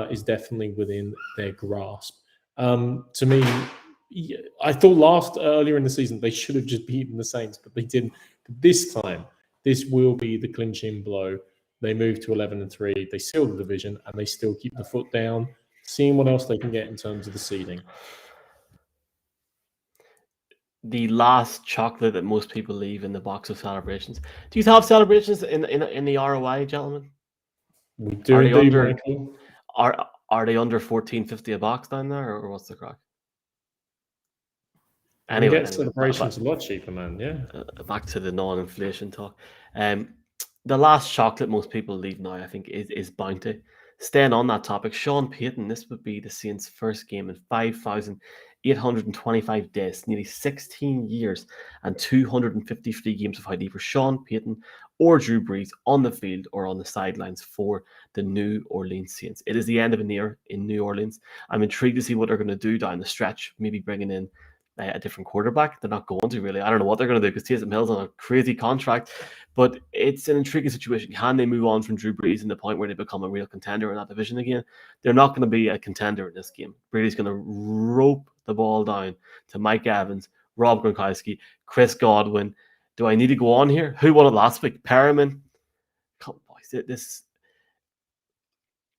is definitely within their grasp. To me, I thought earlier in the season they should have just beaten the Saints, but they didn't. But this time, this will be the clinching blow. They move to 11-3. They seal the division, and they still keep the foot down, seeing what else they can get in terms of the seeding. The last chocolate that most people leave in the box of celebrations. Do you have celebrations in the ROI, gentlemen? We do Are indeed, they Michael. Are they under $14.50 a box down there, or what's the crack? Anyway, celebrations a lot cheaper, man. Yeah. Back to the non-inflation talk. The last chocolate most people leave now, I think, is Bounty. Staying on that topic, Sean Payton, this would be the Saints' first game in 5,825 days, nearly 16 years and 253 games without either Sean Payton or Drew Brees on the field or on the sidelines for the New Orleans Saints. It is the end of an era in New Orleans. I'm intrigued to see what they're going to do down the stretch, maybe bringing in a different quarterback. They're not going to really. I don't know what they're going to do because Taysom Hill's on a crazy contract, but it's an intriguing situation. Can they move on from Drew Brees in the point where they become a real contender in that division again? They're not going to be a contender in this game. Brady's going to rope the ball down to Mike Evans, Rob Gronkowski, Chris Godwin. Do I need to go on here? Who won it last week? Perriman. Come on, boys.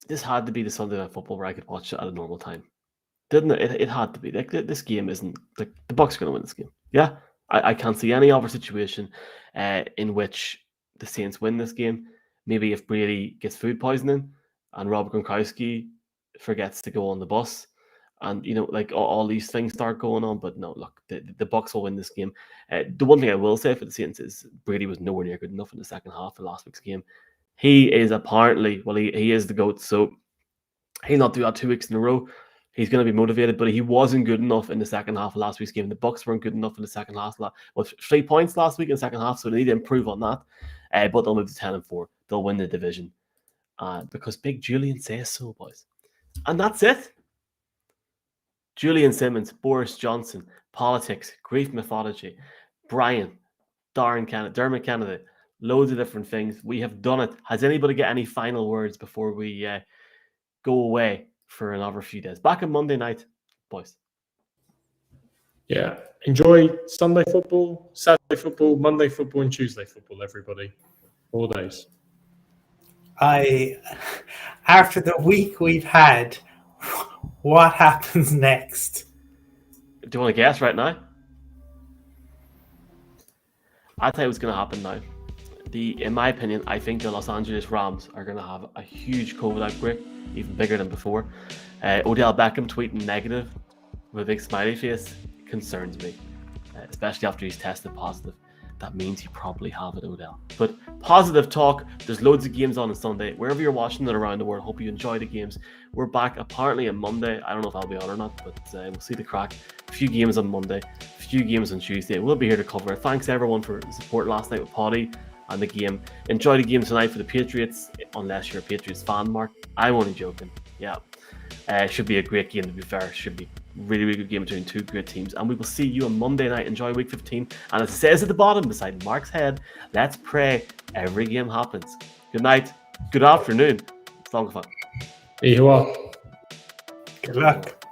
This had to be the Sunday Night Football where I could watch it at a normal time. Didn't it? It had to be. Like, this game isn't like the Bucs are going to win this game. Yeah, I can't see any other situation in which the Saints win this game. Maybe if Brady gets food poisoning and Rob Gronkowski forgets to go on the bus, and all these things start going on. But no, look, the Bucs will win this game. The one thing I will say for the Saints is Brady was nowhere near good enough in the second half of last week's game. He is apparently, he is the GOAT, so he'll not do that 2 weeks in a row. He's going to be motivated, but he wasn't good enough in the second half of last week's game. The Bucs weren't good enough in the second half. 3 points last week in the second half, so they need to improve on that. But they'll move to 10-4. They'll win the division because Big Julian says so, boys. And that's it. Julian Simmons, Boris Johnson, politics, grief mythology, Brian, Dermot Kennedy, loads of different things. We have done it. Has anybody got any final words before we go away for another few days? Back on Monday night, boys. Yeah. Enjoy Sunday football, Saturday football, Monday football, and Tuesday football, everybody. 4 days. After the week we've had, what happens next? Do you want to guess right now? I'll tell you what's going to happen now. In my opinion, I think the Los Angeles Rams are going to have a huge COVID outbreak, even bigger than before. Odell Beckham tweeting negative with a big smiley face concerns me. especially after he's tested positive. That means you probably have it, Odell. But positive talk. There's loads of games on Sunday. Wherever you're watching it around the world, hope you enjoy the games. We're back apparently on Monday. I don't know if I'll be on or not, but we'll see the crack. A few games on Monday, a few games on Tuesday. We'll be here to cover it. Thanks everyone for the support last night with Poddy and the game. Enjoy the game tonight for the Patriots, unless you're a Patriots fan, Mark. I'm only joking. Yeah. Should be a great game, to be fair. Should be really, really good game between two great teams. And we will see you on Monday night. Enjoy week 15. And as it says at the bottom beside Mark's head, let's pray every game happens. Good night. Good afternoon. It's long fun. Ihuwa. Good luck.